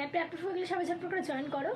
ল্যাবটা approve হয়ে গেলে সবাই ঝটপট করে জয়েন করো।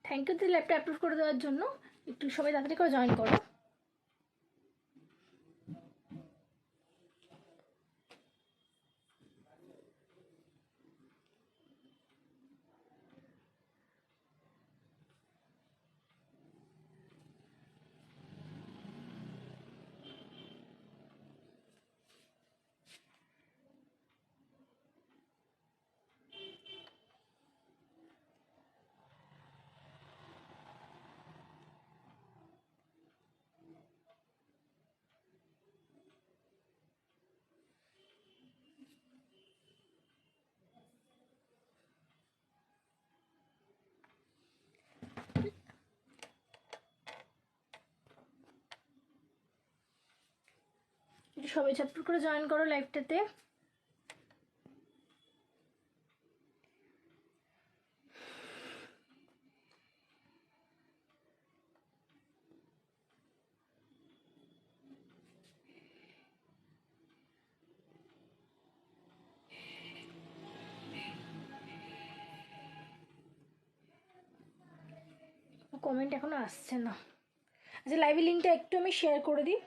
থ্যাংক ইউ ল্যাবটা অ্যাপ্রুভ করে দেওয়ার জন্য। একটু সবাই তাড়াতাড়ি করে জয়েন করো। সবাই ঝটপট করে জয়েন করো লাইভটাতে। কমেন্ট এখনো আসছে না। আচ্ছা, লাইভের লিঙ্কটা একটু আমি শেয়ার করে দিই।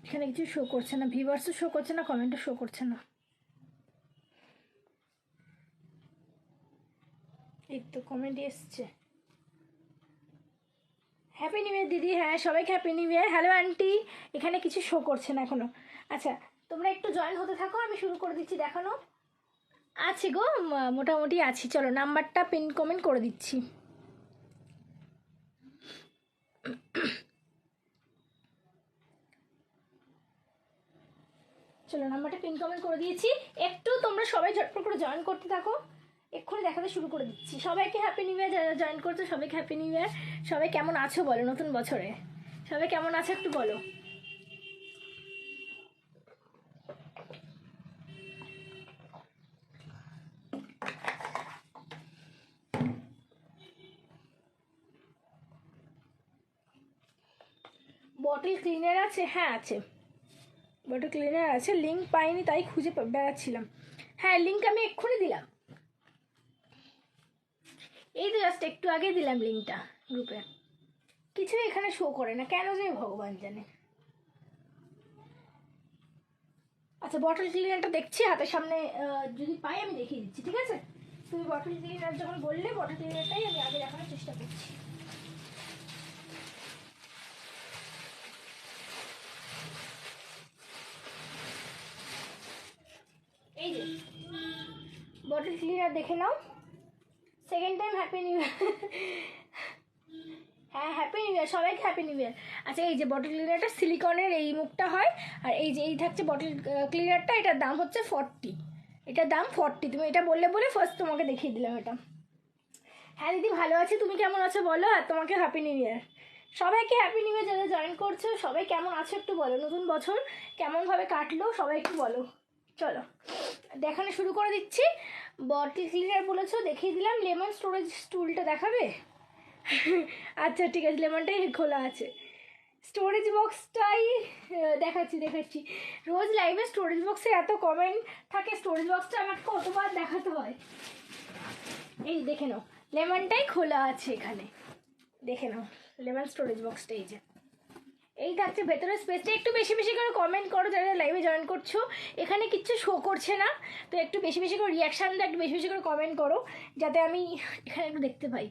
এখানে কিছু শো করছে না, ভিউয়ার্সও শো করছে না, কমেন্টও শো করছে না। এই তো কমেন্ট এসছে। হ্যাপি নিউ ইয়ার দিদি। হ্যাঁ সবাইকে হ্যাপি নিউ ইয়ার। Hello aunty. এখানে কিছু শো করছে না এখনো। আচ্ছা তোমরা একটু জয়েন হতে থাকো, আমি শুরু করে দিচ্ছি দেখানো। আছি গো, মোটামুটি আছি। চলো নাম্বারটা পিন কমেন্ট করে দিচ্ছি। চলো নাম্বারটা পিন কমেন্ট করে দিয়েছি, একটু তোমরা সবাই ঝটপট করে জয়েন করতে থাকো, এক্ষুনি দেখাতে শুরু করে দিচ্ছি। সবাইকে হ্যাপি নিউ ইয়ার, যারা জয়েন করছো সবাইকে হ্যাপি নিউ ইয়ার। সবাই কেমন আছো বলো নতুন বছরে, সবাই কেমন আছো একটু বলো। বটল ক্লিনার আছে? হ্যাঁ আছে, বটল ক্লিনার আছে। লিঙ্ক পাইনি তাই খুঁজে বেড়াচ্ছিলাম। হ্যাঁ লিঙ্ক আমি এক্ষুনি দিলাম, এই তো জাস্ট একটু আগে দিলাম লিঙ্কটা গ্রুপে। কিছু এখানে শো করে না কেন যে ভগবান জানে। আচ্ছা বটল ক্লিনারটা দেখছি হাতের সামনে, যদি পাই আমি দেখিয়ে দিচ্ছি, ঠিক আছে? তুমি বটল ক্লিনার যখন বললে, বটল ক্লিনারটাই আমি আগে দেখানোর চেষ্টা করছি। এই যে বটল ক্লিনার দেখে নাও। Second time happy new year. হ্যাঁ হ্যাপি নিউ ইয়ার, সবাইকে হ্যাপি নিউ ইয়ার। আচ্ছা এই যে বটল ক্লিনারটা সিলিকনের এই মুখটা হয়, আর এই যে এই থাকছে বটল ক্লিনারটা, এটার দাম হচ্ছে 40। এটার দাম 40। তুমি এটা বললে বলে ফার্স্ট তোমাকে দেখিয়ে দিলাম এটা। হ্যাঁ দিদি ভালো আছি, তুমি কেমন আছো বলো, আর তোমাকে হ্যাপি নিউ ইয়ার। সবাইকে হ্যাপি নিউ ইয়ার, যারা জয়েন করছো সবাই কেমন আছো একটু বলো, নতুন বছর কেমনভাবে কাটলো সবাই একটু বলো। চলো দেখানো শুরু করে দিচ্ছি। বটল ক্লিনার বলেছো, দেখিয়ে দিলাম। লেমন স্টোরেজ টুলটা দেখাবে? আচ্ছা ঠিক আছে, লেমনটাই খোলা আছে। স্টোরেজ বক্সটাই দেখাচ্ছি। রোজ লাইভে স্টোরেজ বক্সে এত কমেন্ট থাকে, স্টোরেজ বক্সটা আমাকে কতবার দেখাতে হয়। এই দেখে নাও, লেমনটাই খোলা আছে এখানে, দেখে নাও লেমন স্টোরেজ বক্সটা। এই যে এই থাকছে ভেতরের স্পেসটা। একটু বেশি বেশি করে কমেন্ট করো যারা লাইভে জয়েন করছো। এখানে কিচ্ছু শো করছে না, তো একটু বেশি বেশি করে রিয়াকশান দাও, একটু বেশি বেশি করে কমেন্ট করো, যাতে আমি এখানে একটু দেখতে পাই।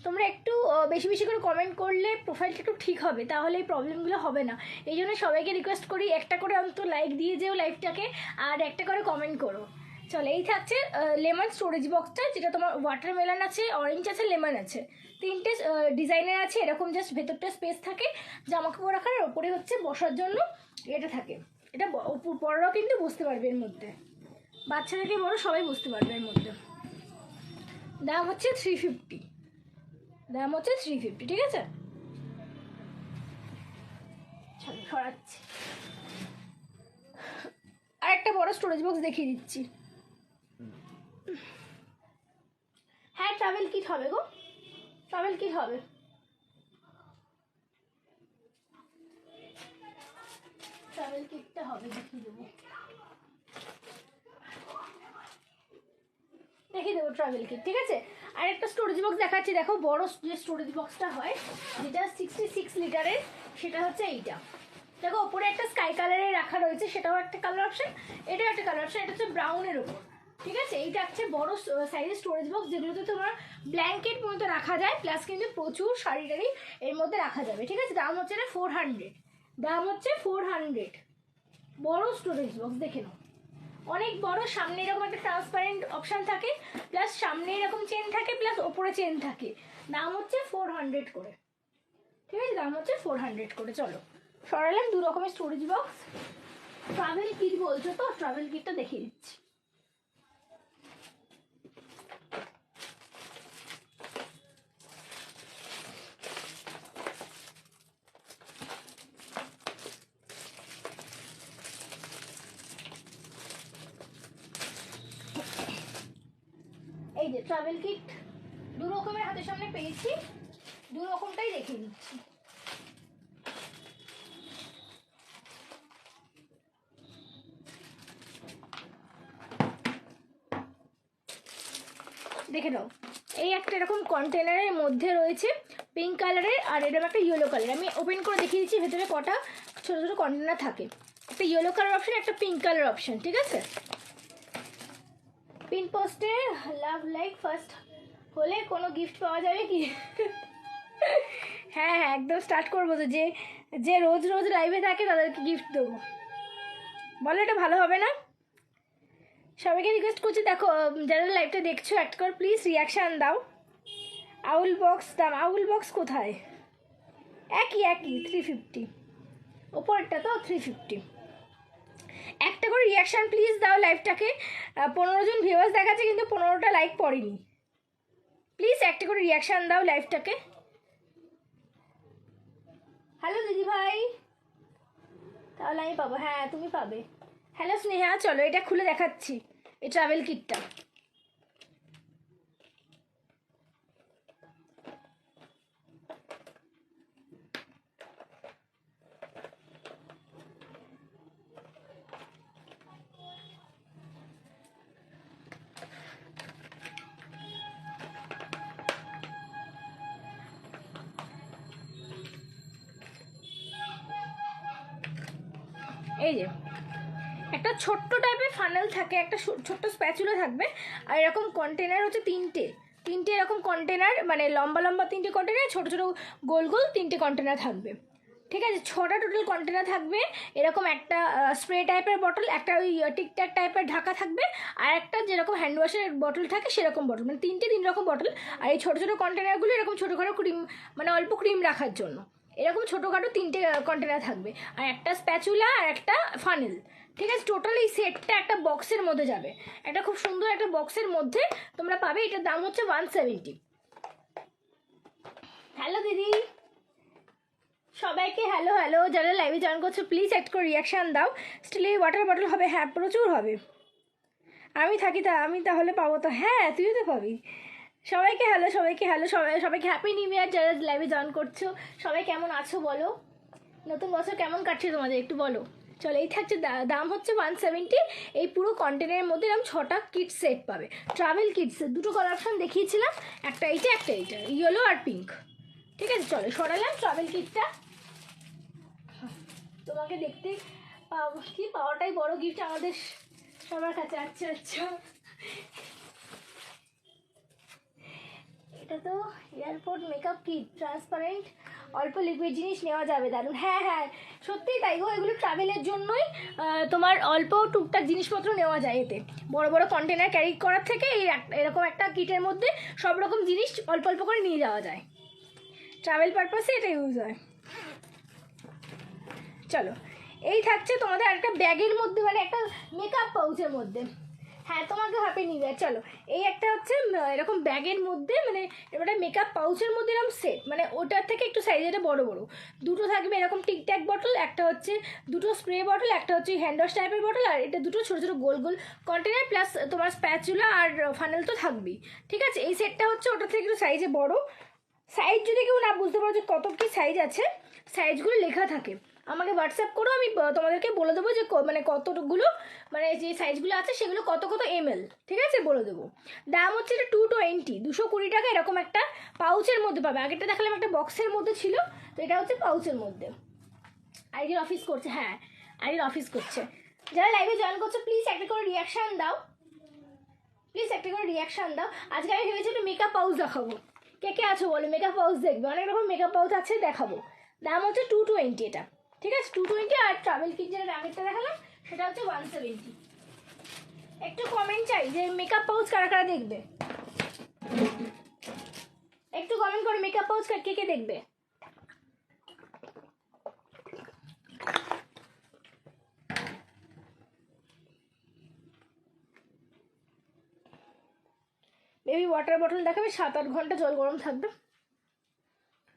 তোমরা একটু বেশি বেশি করে কমেন্ট করলে প্রোফাইলটা একটু ঠিক হবে, তাহলে এই প্রবলেমগুলো হবে না। এই জন্য সবাইকে রিকোয়েস্ট করি একটা করে অন্তত লাইক দিয়ে যেও লাইভটাকে, আর একটা করে কমেন্ট করো। চলো এই থাকছে লেমন স্টোরেজ বক্সটা, যেটা তোমার ওয়াটারমেলন আছে, অরেঞ্জ আছে, লেমন আছে, তিনটে ডিজাইনের আছে। এরকম জাস্ট ভেতরটা স্পেস থাকে জামা কাপড় রাখার, আর ওপরে হচ্ছে বসার জন্য এটা থাকে। এটা বড়রাও কিন্তু বুঝতে পারবে এর মধ্যে, বাচ্চা থেকে বড় সবাই বুঝতে পারবে এর মধ্যে। দাম হচ্ছে 350, দাম হচ্ছে 350, ঠিক আছে? চলো সরাচ্ছি, আর একটা বড় স্টোরেজ বক্স দেখিয়ে দিচ্ছি। হ্যাঁ ট্রাভেল কিট হবে গো, ট্রাভেল কিট হবে। ট্রাভেল কিটটা হবে, দেখিয়ে দেবো ট্রাভেল কিট, ঠিক আছে? আর একটা স্টোরেজ বক্স দেখাচ্ছি, দেখো বড় যে স্টোরেজ বক্সটা হয়, যেটা 66 লিটারের, সেটা হচ্ছে এইটা। দেখো ওপরে একটা স্কাই কালারের রাখা রয়েছে, সেটাও একটা কালার অপশন, এটাও একটা কালার অপশন। এটা হচ্ছে ব্রাউনের ওপর, ঠিক আছে? এইটা হচ্ছে বড় সাইজের স্টোরেজ বক্স, যেগুলোতে তোমার ব্ল্যাঙ্কেট পর্যন্ত রাখা যায়, প্লাস কিন্তু প্রচুর শাড়ি টাড়ি এর মধ্যে রাখা যাবে, ঠিক আছে? দাম হচ্ছে এটা 400, দাম হচ্ছে 400। বড় স্টোরেজ বক্স দেখে নাও, অনেক বড়। সামনে এরকম একটা ট্রান্সপারেন্ট অপশান থাকে, প্লাস সামনে এরকম চেন থাকে, প্লাস ওপরে চেন থাকে। দাম হচ্ছে 400 করে, ঠিক আছে? দাম হচ্ছে 400 করে। চলো সরালাম দু রকমের স্টোরেজ বক্স। ট্রাভেল কিট বলছো তো, ট্রাভেল কিটটা দেখিয়ে দিচ্ছি। এই যে ট্রাভেল কিট দু রকমের হাতের সামনে পেয়েছি, দু রকমটাই দেখিয়ে দিচ্ছি। দেখে নাও, এই একটা এরকম কন্টেনারের মধ্যে রয়েছে পিঙ্ক কালারের, আর এরকম একটা ইয়েলো কালার। আমি ওপেন করে দেখিয়ে দিচ্ছি ভেতরে কটা ছোটো ছোটো কন্টেনার থাকে, একটা ইয়েলো কালার অপশান, একটা পিঙ্ক কালার অপশান, ঠিক আছে। পিন পোস্টে লাভ লাইক ফার্স্ট হলে কোনো গিফট পাওয়া যাবে কি? হ্যাঁ হ্যাঁ, একদম স্টার্ট করবো তো, যে যে রোজ রোজ লাইভে থাকে তাদেরকে গিফট দেবো। বলো এটা ভালো হবে না? সবাইকে রিকোয়েস্ট করছি, দেখো যারা লাইভটা দেখছো একটা করে প্লিজ রিয়াকশান দাও। আউল বক্স দাম, আউল বক্স কোথায়? একই 350, ওপরটা তো 350। একটা করে রিয়াকশান প্লিজ দাও লাইভটাকে। 15 জন ভিউয়ার্স দেখাচ্ছে কিন্তু 15টা লাইক পড়েনি। প্লিজ একটা করে রিয়াকশান দাও লাইভটাকে। হ্যালো দিদি ভাই, তাহলে আমি পাবো? হ্যাঁ তুমি পাবে। হ্যালো স্নেহা, চলো এটা খুলে দেখাচ্ছি, এই ট্রাভেল কিটটা। এই যে একটা ছোট্ট টাইপের ফানেল থাকে, একটা ছোট্ট স্প্যাচুলা থাকবে, আর এরকম কন্টেনার হচ্ছে তিনটে এরকম কন্টেনার, মানে লম্বা লম্বা 3টে কন্টেনার, ছোটো ছোটো গোল গোল 3টে কন্টেনার থাকবে, ঠিক আছে। 6টা টোটাল কন্টেনার থাকবে। এরকম একটা স্প্রে টাইপের বটল, একটা ওই টিকটাক টাইপের ঢাকা থাকবে, আর একটা যেরকম হ্যান্ড ওয়াশের বটল থাকে সেরকম বটল, মানে 3 রকম বটল। আর এই ছোটো ছোটো কন্টেনারগুলো এরকম ছোটোখাটো ক্রিম, মানে অল্প ক্রিম রাখার জন্য এরকম ছোটোখাটো 3টে কন্টেনার থাকবে, আর একটা স্প্যাচুলা আর একটা ফানেল, ঠিক আছে। টোটাল এই সেটটা একটা বক্সের মধ্যে যাবে, একটা খুব সুন্দর একটা বক্সের মধ্যে তোমরা পাবে। এটার দাম হচ্ছে 170। হ্যালো দিদি, সবাইকে হ্যালো হ্যালো, যারা লাইভে জয়েন করছো প্লিজ একটা করে রিয়াকশান দাও। স্টিলের ওয়াটার বটল হবে? হ্যাঁ প্রচুর হবে। আমি থাকি তা আমি তাহলে পাবো তো? হ্যাঁ তুইও তো পাবি। সবাইকে হ্যালো, সবাইকে হ্যালো, সবাইকে হ্যাপি নিউ ইয়ার। যারা লাইভে জয়েন করছো সবাই কেমন আছো বলো, নতুন বছর কেমন কাটছে তোমাদের একটু বলো। চলো, এই থাকছে দাম হচ্ছে 170। এই পুরো কন্টেনারের মধ্যে এরকম 6টা কিট সেট পাবে, ট্রাভেল কিটস। দুটো কালার অপশন দেখিয়েছিলাম, একটা এইটা একটা এইটা, ইয়েলো আর পিঙ্ক, ঠিক আছে। চলো সরালাম ট্রাভেল কিটটা, তোমাকে দেখতে কি পাওয়াটাই বড় গিফট আমাদের সবার কাছে। আচ্ছা আচ্ছা, এটা তো এয়ারপোর্ট মেকআপ কিট, ট্রান্সপারেন্ট, অল্প লিকুইড জিনিস নেওয়া যাবে। দারুণ, হ্যাঁ হ্যাঁ সত্যিই তাই গো, এগুলো ট্রাভেলের জন্যই তোমার অল্প টুকটাক জিনিসপত্র নেওয়া যায় এতে। বড় বড় কন্টেনার ক্যারি করার থেকে এরকম একটা কিটের মধ্যে সব রকম জিনিস অল্প অল্প করে নিয়ে যাওয়া যায়, ট্রাভেল পারপাসে এটা ইউজ হয়। চলো, এই থাকছে তোমাদের একটা ব্যাগের মধ্যে, মানে একটা মেকআপ পাউচের মধ্যে। হ্যাঁ তোমাকে হ্যাপি নিউ ইয়ার। চলো, এই একটা হচ্ছে এরকম ব্যাগের মধ্যে, মানে এটা মেকআপ পাউচের মধ্যে এরকম সেট, মানে ওটার থেকে একটু সাইজ এটা বড় বড় দুটো থাকবে এরকম টিকট্যাক বটল, একটা হচ্ছে দুটো স্প্রে বটল, একটা হচ্ছে হ্যান্ড ওয়াশ টাইপের বটল, আর এটা দুটো ছোটো ছোটো গোল গোল কন্টেনার, প্লাস তোমার স্প্যাচুলা আর ফানেল তো থাকবেই, ঠিক আছে। এই সেটটা হচ্ছে ওটার থেকে একটু সাইজে বড়। সাইজ যদি কেউ না বুঝতে পারো যে কত কী সাইজ আছে, সাইজগুলো লেখা থাকে, আমাকে হোয়াটসঅ্যাপ করো, আমি তোমাদেরকে বলে দেবো যে মানে কতগুলো, মানে যে সাইজগুলো আছে সেগুলো কত কত ml, ঠিক আছে, বলে দেবো। দাম হচ্ছে এটা 220, 220 টাকা। এরকম একটা পাউচের মধ্যে পাবে। আগেরটা দেখালাম একটা বক্সের মধ্যে ছিল, তো এটা হচ্ছে পাউচের মধ্যে। আইডির অফিস করছে, হ্যাঁ আইডির অফিস করছে। যারা লাইভে জয়েন করছো প্লিজ একটা করে রিয়াকশান দাও, প্লিজ একটা করে রিয়াকশান দাও। আজকে আমি ভেবেছি একটু মেকআপ পাউচ দেখাবো, কে কে আছো বলো মেকআপ পাউচ দেখবে, অনেক রকম মেকআপ পাউচ আছে, দেখাবো। দাম হচ্ছে 220 এটা, ঠিক আছে 220। আর ট্রাভেল কিট যেটা আগেরটা দেখালাম সেটা হচ্ছে 170। একটু কমেন্ট চাই যে মেকআপ পাউচ কারা কারা দেখবে, একটু কমেন্ট করে মেকআপ পাউচ কে কে দেখবে। বেবি ওয়াটার বটল দেখাবে, 7-8 ঘন্টা জল গরম থাকবে,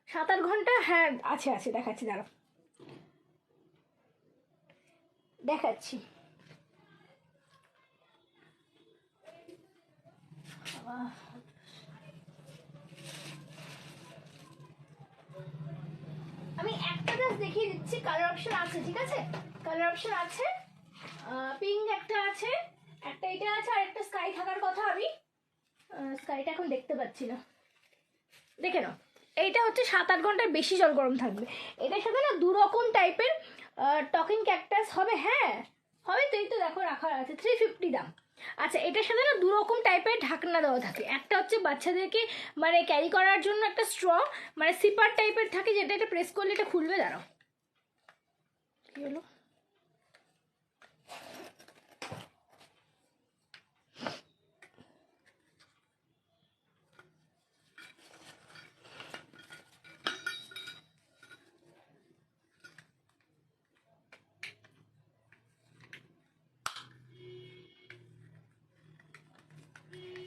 7-8 ঘন্টা। হ্যাঁ আছে আছে, দেখাচ্ছি দাঁড়াও, দেখাচ্ছি। আমি একটা জাস্ট দেখিয়ে দিচ্ছি, কালার অপশন আছে, ঠিক আছে, কালার অপশন আছে, পিঙ্ক একটা আছে, একটা এটা আছে, আর একটা স্কাই থাকার কথা। আমি স্কাইটা এখন দেখতে পাচ্ছি না, দেখে নাও। এইটা হচ্ছে 7-8 ঘন্টার বেশি জল গরম থাকবে। এটার সাথে না 2 রকম টাইপের টকিং ক্যাকটাস হবে, হ্যাঁ হবে তো, এই তো দেখো রাখা আছে, 350 দাম। আচ্ছা এটার সাথে না 2 রকম টাইপের ঢাকনা দেওয়া থাকে, একটা হচ্ছে বাচ্চাদেরকে মানে ক্যারি করার জন্য একটা স্ট্র মানে সিপার টাইপের থাকে, যেটা এটা প্রেস করলে এটা খুলবে, দাঁড়াও কি হলো,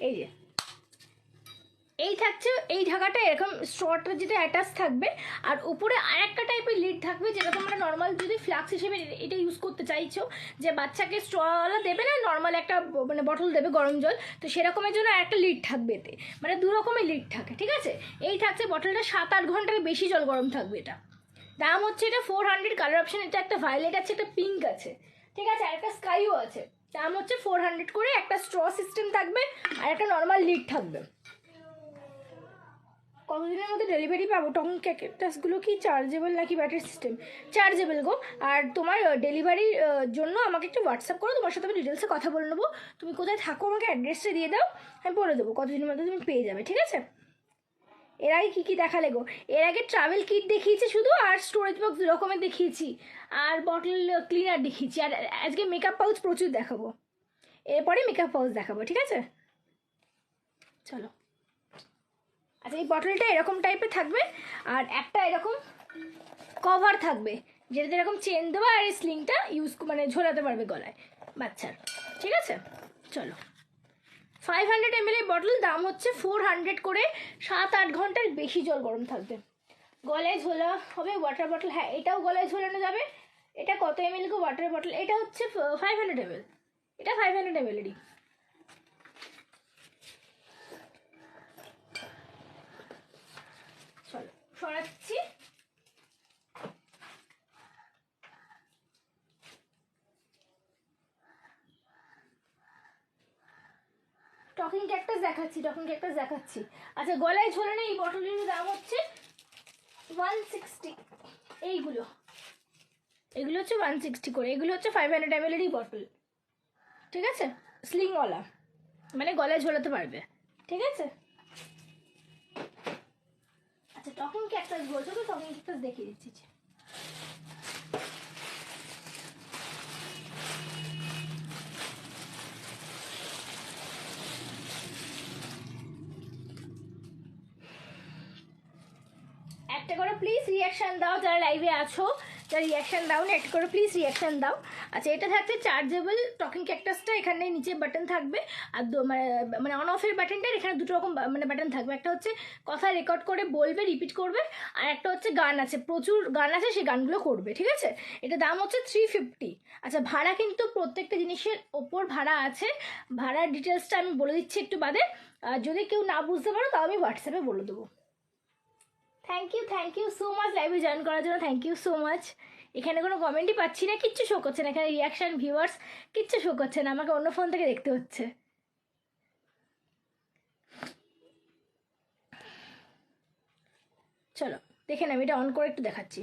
এই যে এই থাকছে এই ঢাকাটা এরকম স্ট্রটা যেটা অ্যাটাচ থাকবে, আর উপরে আরেকটা টাইপের লিড থাকবে, যেটা তোমরা নর্মাল যদি ফ্লাক্স হিসেবে এটা ইউজ করতে চাইছো, যে বাচ্চাকে স্ট্রওয়ালা দেবে না, নর্মাল একটা মানে বটল দেবে গরম জল, তো সেরকমের জন্য একটা লিড থাকবে এতে, মানে 2 রকমের লিড থাকে, ঠিক আছে। এই থাকছে বটলটা 7-8 ঘন্টার বেশি জল গরম থাকবে। এটা দাম হচ্ছে এটা 400, কালার অপশন এটা একটা ভায়োলেট আছে, একটা পিঙ্ক আছে, ঠিক আছে, আর একটা স্কাইও আছে। দাম হচ্ছে 400 করে, একটা স্ট্র সিস্টেম থাকবে আর একটা নর্মাল লিড থাকবে। কতদিনের মধ্যে ডেলিভারি পাবো? টকিং ক্যাকটাসগুলো কি চার্জেবল নাকি ব্যাটারি সিস্টেম? চার্জেবল গো। আর তোমার ডেলিভারির জন্য আমাকে একটু হোয়াটসঅ্যাপ করো, তোমার সাথে আমি ডিটেলসে কথা বলে নেবো। তুমি কোথায় থাকো আমাকে অ্যাড্রেসটা দিয়ে দাও, আমি বলে দেবো কতদিনের মধ্যে তুমি পেয়ে যাবে, ঠিক আছে। এর আগে কী কী দেখালে গো? এর আগে ট্রাভেল কিট দেখিয়েছি শুধু, আর স্টোরেজ বক্স 2 রকমের দেখিয়েছি, আর বটল ক্লিনার দেখিয়েছি, আর আজকে মেকআপ পাউচ প্রচুর দেখাবো, এরপরে মেকআপ পাউচ দেখাবো, ঠিক আছে। চলো, আচ্ছা এই বটলটা এরকম টাইপের থাকবে, আর একটা এরকম কভার থাকবে, যেটাতে এরকম চেন দেবো, আর এই স্লিংটা ইউজ মানে ঝোলাতে পারবে গলায় বাচ্চার, ঠিক আছে। চলো, 500 ml এই বটল, দাম হচ্ছে 400 করে, 7-8 ঘন্টার বেশি জল গরম থাকবে। গলায় ঝোলা হবে ওয়াটার বটল, হ্যাঁ এটাও গলায় ঝোলানো যাবে। এটা কত ml গো ওয়াটার বটল? এটা হচ্ছে 500 ml, এটা 500 ml-এরই। চলো সরাচ্ছি। টকিং ক্যাকটাস দেখাচ্ছি। আচ্ছা গলায় ঝোলানো এই বটলগুলোর দাম হচ্ছে 160, এগুলো হচ্ছে 160 করে, এগুলো হচ্ছে 500 ml-এরই বটল, ঠিক আছে, স্লিংওয়ালা, মানে গলায় ঝোলাতে পারবে, ঠিক আছে। আচ্ছা টকিং ক্যাকটাস বলছো তো, টকিং ক্যাকটাস দেখিয়ে দিচ্ছি। একটা করে প্লিজ রিয়াকশান দাও, যারা লাইভে আছো, যারা রিয়াকশান দাও না, একটা করে প্লিজ রিয়াকশান দাও। আচ্ছা এটা থাকছে চার্জেবল টকিং ক্যাকটাসটা, এখানে নিচে বাটন থাকবে, আর মানে অন অফের বাটনটার এখানে 2 রকম মানে বাটন থাকবে, একটা হচ্ছে কথা রেকর্ড করে বলবে, রিপিট করবে, আর একটা হচ্ছে গান আছে, প্রচুর গান আছে, সেই গানগুলো করবে, ঠিক আছে। এটা দাম হচ্ছে 350। আচ্ছা ভাড়া কিন্তু প্রত্যেকটা জিনিসের ওপর ভাড়া আছে, ভাড়ার ডিটেলসটা আমি বলে দিচ্ছি একটু বাদে, আর যদি কেউ না বুঝতে পারো তাও আমি হোয়াটসঅ্যাপে বলে দেবো। থ্যাংক ইউ সো মাচ লাইভে জয়েন করার জন্য, থ্যাংক ইউ সো মাচ। এখানে কোনো কমেন্টই পাচ্ছি না, কিচ্ছু শো করছে না, এখানে রিয়াকশান ভিউয়ার্স কিচ্ছু শো করছে না, আমাকে অন্য ফোন থেকে দেখতে হচ্ছে। চলো দেখে আমি এটা অন করে একটু দেখাচ্ছি।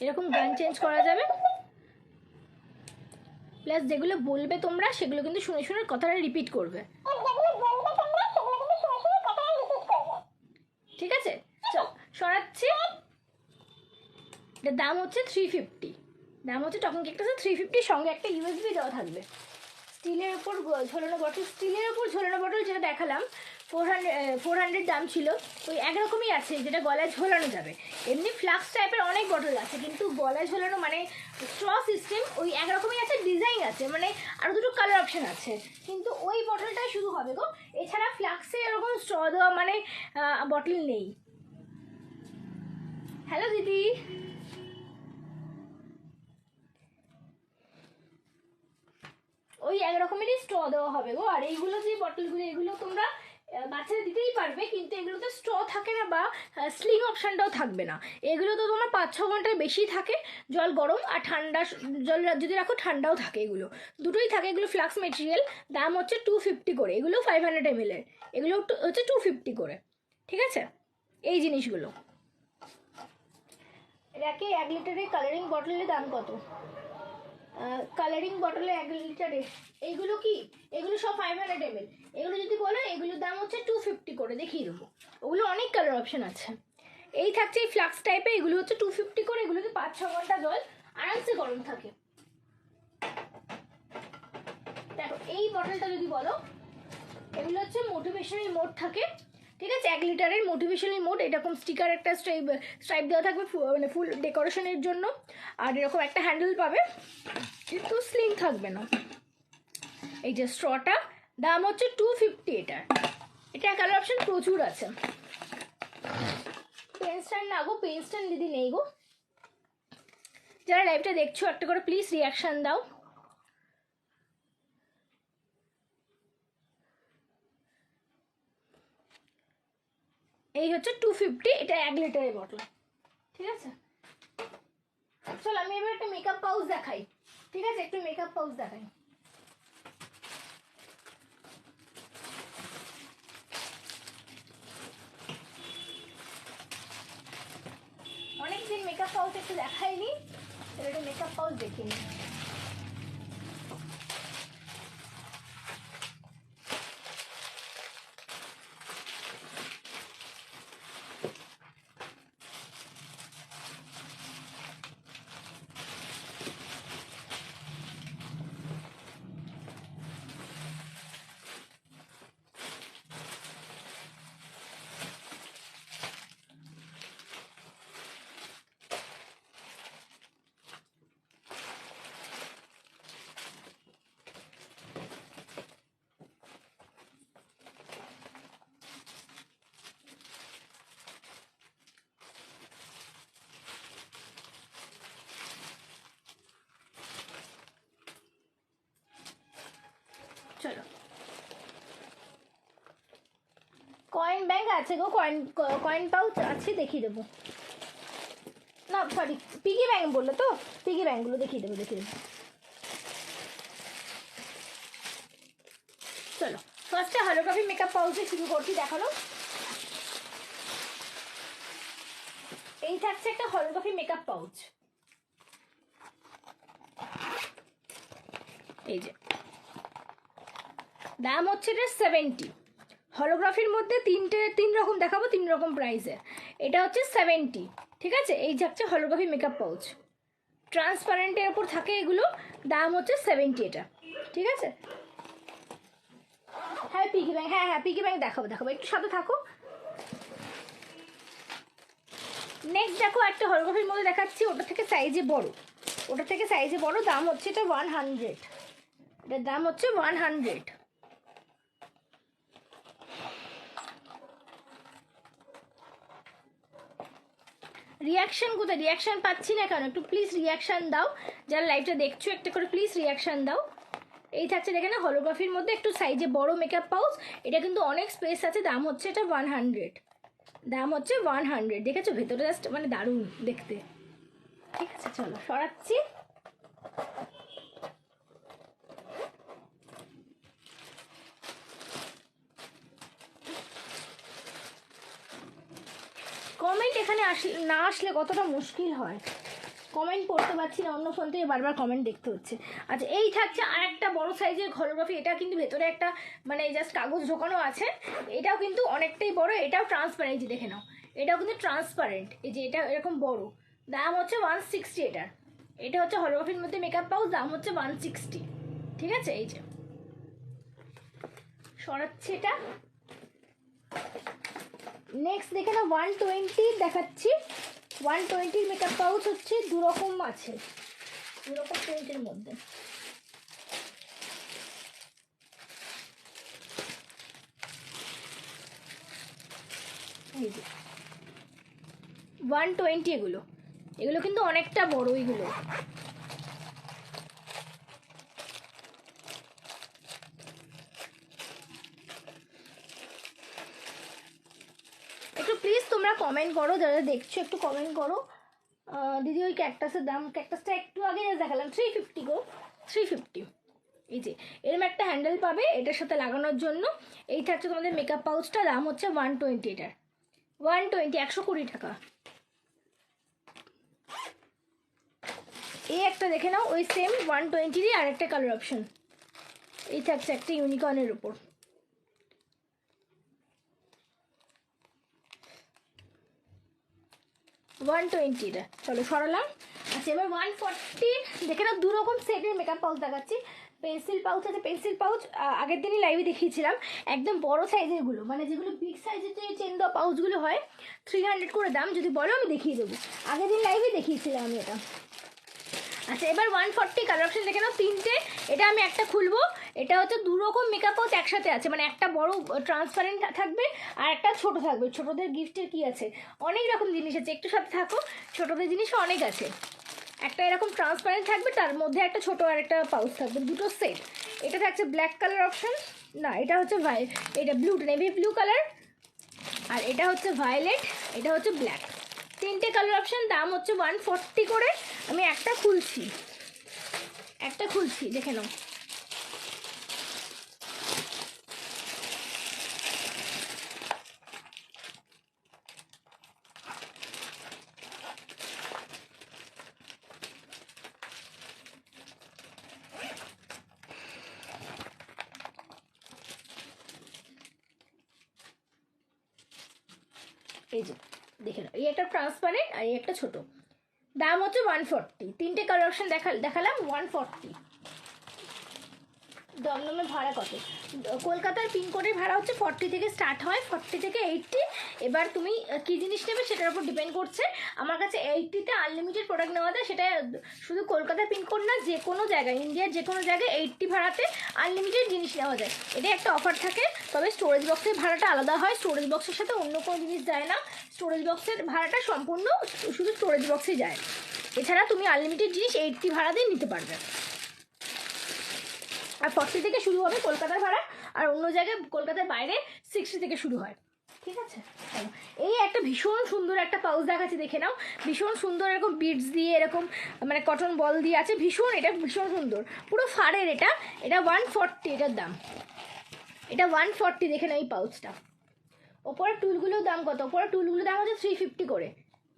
এরকম গান চেঞ্জ করা যাবে, প্লাস যেগুলো বলবে তোমরা সেগুলো কিন্তু শুনে শুনে কথাটা রিপিট করবে, ঠিক আছে। চল সরাচ্ছি। এটার দাম হচ্ছে 350, দাম হচ্ছে টকিং ক্যাকটাসের 350, সঙ্গে একটা ইউএসবি দেওয়া থাকবে। স্টিলের ওপর ঝোলানো বটল, যেটা দেখালাম 400 দাম ছিল, ওই একরকমই আছে, যেটা গলায় ঝোলানো যাবে। এমনি ফ্লাক্স টাইপের অনেক বটল আছে, কিন্তু গলায় ঝোলানো মানে স্ট্র সিস্টেম ওই একরকমই আছে, ডিজাইন আছে, মানে আরও 2টো কালার অপশান আছে, কিন্তু ওই বটলটাই শুধু হবে গো, এছাড়া ফ্লাক্সে এরকম স্ট্র দেওয়া মানে বটল নেই। হ্যালো দিদি, ওই এক রকমেরই স্ট্র দেওয়া হবে গো। আর এইগুলো যে বটলগুলো, এগুলো তোমরা বাচ্চারা দিতেই পারবে, কিন্তু এগুলোতে স্ট্র থাকে না বা স্লিং অপশানটাও থাকবে না। এগুলো তো তোমার 5-6 ঘন্টার বেশি থাকে, জল গরম আর ঠান্ডা জল যদি রাখো ঠান্ডাও থাকে, এগুলো দুটোই থাকে। এগুলো ফ্লাক্স মেটেরিয়াল, দাম হচ্ছে 250 করে, এগুলো 500 ml এর, এগুলো হচ্ছে 250 করে, ঠিক আছে। এই জিনিসগুলো এটাকে 1 লিটারের কালারিং বটলের দাম কত? কালারিং বটলে 1 লিটারে এইগুলো কি, এগুলো সব 500 ml। এগুলো যদি বলো এগুলোর দাম হচ্ছে 250 করে, দেখিয়ে দেবো। ওগুলো অনেক কালার অপশন আছে। এই থাকছে এই ফ্লাক্স টাইপের, এগুলো হচ্ছে 250 করে। এগুলোতে 5-6 ঘন্টা জল আরামসে গরম থাকে। দেখো এই বটলটা যদি বলো, এগুলো হচ্ছে মোটিভেশনাল মোড থাকে, ঠিক আছে। 1 লিটারের মোটিভেশনাল মোড, এরকম স্টিকার একটা স্ট্রাইপ দেওয়া থাকবে মানে ফুল ডেকোরেশনের জন্য, আর এরকম একটা হ্যান্ডেল পাবে, কিন্তু স্লিং থাকবে না। এই যে স্ট্রটা, দাম হচ্ছে 250 এটার। এটা কালার অপশন প্রচুর আছে। পেন স্ট্যান্ড না গো, পেন স্ট্যান্ড দিদি নেই গো। যারা লাইভটা দেখছো একটা করে প্লিজ রিয়াকশান দাও। এই হচ্ছে 250, এটা 1 লিটারের বটল, ঠিক আছে। চলো আমি এবার একটা মেকআপ পাউচ দেখাই, ঠিক আছে, একটু মেকআপ পাউচ দেখাই। অনেকদিন মেকআপ পাউচ একটু দেখাইনি, একটা মেকআপ পাউচ দেখিনি। চলো কয়েন ব্যাংক আছে গো, কয়েন পাউচ আছে, দেখিয়ে দেবো। না সরি, পিগি ব্যাংক বললো তো, পিগি ব্যাংকগুলো দেখিয়ে দেবো, দেখিয়ে দেবো। চলো ফার্স্টে হলোগ্রাফি মেকআপ পাউচে শুরু করছি, দেখালো। এই থাকছে একটা হলোগ্রাফি মেকআপ পাউচ, এই যে দাম হচ্ছে এটা 70। হলোগ্রাফির মধ্যে তিন রকম দেখাবো, 3 রকম প্রাইসে। এটা হচ্ছে 70, ঠিক আছে। এই যাচ্ছে হলোগ্রাফি মেকআপ পাউচ, ট্রান্সপারেন্টের ওপর থাকে এগুলো, দাম হচ্ছে 70 এটা, ঠিক আছে। হ্যাঁ পিগি ব্যাংক, হ্যাঁ হ্যাঁ পিগি ব্যাংক দেখাবো, একটু সাথে থাকো। নেক্সট দেখো একটা হলোগ্রাফির মধ্যে দেখাচ্ছি, ওটা থেকে সাইজে বড়, দাম হচ্ছে এটা 100, এটার দাম হচ্ছে 100। রিয়াকশন কোথায়? রিয়াকশন পাচ্ছি না কেন? একটু প্লিজ রিয়াকশান দাও, যারা লাইভটা দেখছো একটা করে প্লিজ রিয়াকশান দাও। এই থাকছে দেখে না হলোগ্রাফির মধ্যে একটু সাইজে বড় মেকআপ পাউচ, এটা কিন্তু অনেক স্পেস আছে, দাম হচ্ছে এটা 100, দাম হচ্ছে 100। দেখেছো ভেতরে জাস্ট মানে দারুণ দেখতে, ঠিক আছে। চলো সরাচ্ছি। কমেন্ট এখানে না আসলে কতটা মুশকিল হয়, কমেন্ট পড়তে পারছি না, অন্য ফোন থেকে বারবার কমেন্ট দেখতে হচ্ছে। আচ্ছা এই থাকছে আর একটা বড় সাইজের হলোগ্রাফি, এটা কিন্তু ভেতরে একটা মানে জাস্ট কাগজ ঢোকানো আছে, এটাও কিন্তু অনেকটাই বড়, এটাও ট্রান্সপারেন্ট, দেখে নাও, এটাও কিন্তু ট্রান্সপারেন্ট। এই যে এটা এরকম বড়, দাম হচ্ছে 160 এটার। এটা হচ্ছে হলোগ্রাফির মধ্যে মেকআপ পাউচ, দাম হচ্ছে 160, ঠিক আছে। এই যে সরাচ্ছি এটা। নেক্সট দেখে না 120 দেখাচ্ছি। 120 মেকআপ পাউচ হচ্ছে 2 রকম আছে, 2 রকম প্রিন্টের মধ্যে। এই যে 120, এগুলো কিন্তু অনেকটা বড়, এগুলো তোমরা কমেন্ট করো, যারা দেখছো একটু কমেন্ট করো। দিদি ওই ক্যাকটাসের দাম, ক্যাকটাসটা একটু আগে দেখালাম 350 গো, 350। এই যে এরম একটা হ্যান্ডেল পাবে এটার সাথে লাগানোর জন্য। এই থাকছে তোমাদের মেকআপ পাউচটা, দাম হচ্ছে 120, এটার 120, 120 টাকা। এই একটা দেখে নাও, ওই সেম 120-ই আরেকটা কালার অপশন। এই থাকছে একটা ইউনিকর্নের উপর, $120। চলো সরালাম। আচ্ছা এবার 140 দেখে নাও, দু রকম সেটের মেকআপ পাউচ দেখাচ্ছি। পেন্সিল পাউচ আছে, পেন্সিল পাউচ আগের দিনই লাইভে দেখিয়েছিলাম, একদম বড় সাইজের গুলো, মানে যেগুলো বিগ সাইজের যে চেন দেওয়া পাউচগুলো হয়, 300 করে দাম। যদি বলো আমি দেখিয়ে দেবো, আগের দিন লাইভে দেখিয়েছিলাম আমি এটা। আচ্ছা এবার 140 কালার অপশন দেখে নাও, তিনটে। এটা আমি একটা খুলবো, এটা হচ্ছে দু রকম মেকআপ পাউচ একসাথে আছে, মানে একটা বড় ট্রান্সপারেন্ট থাকবে আর একটা ছোট থাকবে। ছোটদের গিফটের কি আছে, অনেক রকম জিনিস আছে, একটু সাথে থাকো, ছোটদের জিনিসও অনেক আছে। একটা এরকম ট্রান্সপারেন্ট থাকবে, তার মধ্যে একটা ছোট আর একটা পাউচ থাকবে, দুটো সেট। এটা থাকছে ব্ল্যাক কালার অপশন, না এটা হচ্ছে এটা ব্লু, নেভি ব্লু কালার, আর এটা হচ্ছে ভায়োলেট, এটা হচ্ছে ব্ল্যাক। তিনটে কালার অপশন, দাম হচ্ছে 140 করে। আমি একটা খুলছি, দেখে নাও। এই যে দেখে নাও, এই একটা ট্রান্সপারেন্ট আর এই একটা ছোট, দাম হচ্ছে 140। তিনটে কালার অপশন দেখালাম 140। দমদমে ভাড়া কত? কলকাতার পিনকোডের ভাড়া হচ্ছে 40 থেকে স্টার্ট হয়, 40 থেকে 80। এবার তুমি কী জিনিস নেবে সেটার উপর ডিপেন্ড করছে। আমার কাছে 80-তে আনলিমিটেড প্রোডাক্ট নেওয়া যায়, সেটা শুধু কলকাতার পিনকোড না, যে কোনো জায়গায়, ইন্ডিয়ার যে কোনো জায়গায় 80 ভাড়াতে আনলিমিটেড জিনিস নেওয়া যায়। এটা একটা অফার থাকে, তবে স্টোরেজ বক্সের ভাড়াটা আলাদা হয়, স্টোরেজ বক্সের সাথে অন্য কোনো জিনিস যায় না। স্টোরেজ বক্সের ভাড়াটা সম্পূর্ণ শুধু স্টোরেজ বক্সে যায়, এছাড়া তুমি আনলিমিটেড জিনিস 80 ভাড়া দিয়ে নিতে পারবে। আর 40 থেকে শুরু হবে কলকাতার ভাড়া, আর অন্য জায়গায় কলকাতার বাইরে 60 থেকে শুরু হয়, ঠিক আছে। এই একটা ভীষণ সুন্দর একটা পাউচ দেখাচ্ছি, দেখে নাও। ভীষণ সুন্দর, এরকম বিডস দিয়ে, এরকম মানে কটন বল দিয়ে আছে, ভীষণ, এটা ভীষণ সুন্দর, পুরো ফাড়ের। এটা 140 এটার দাম, এটা 140। দেখে নাও এই পাউচটা। ওপরে টুলগুলোর দাম কত? ওপরে টুলগুলোর দাম হচ্ছে 350 করে,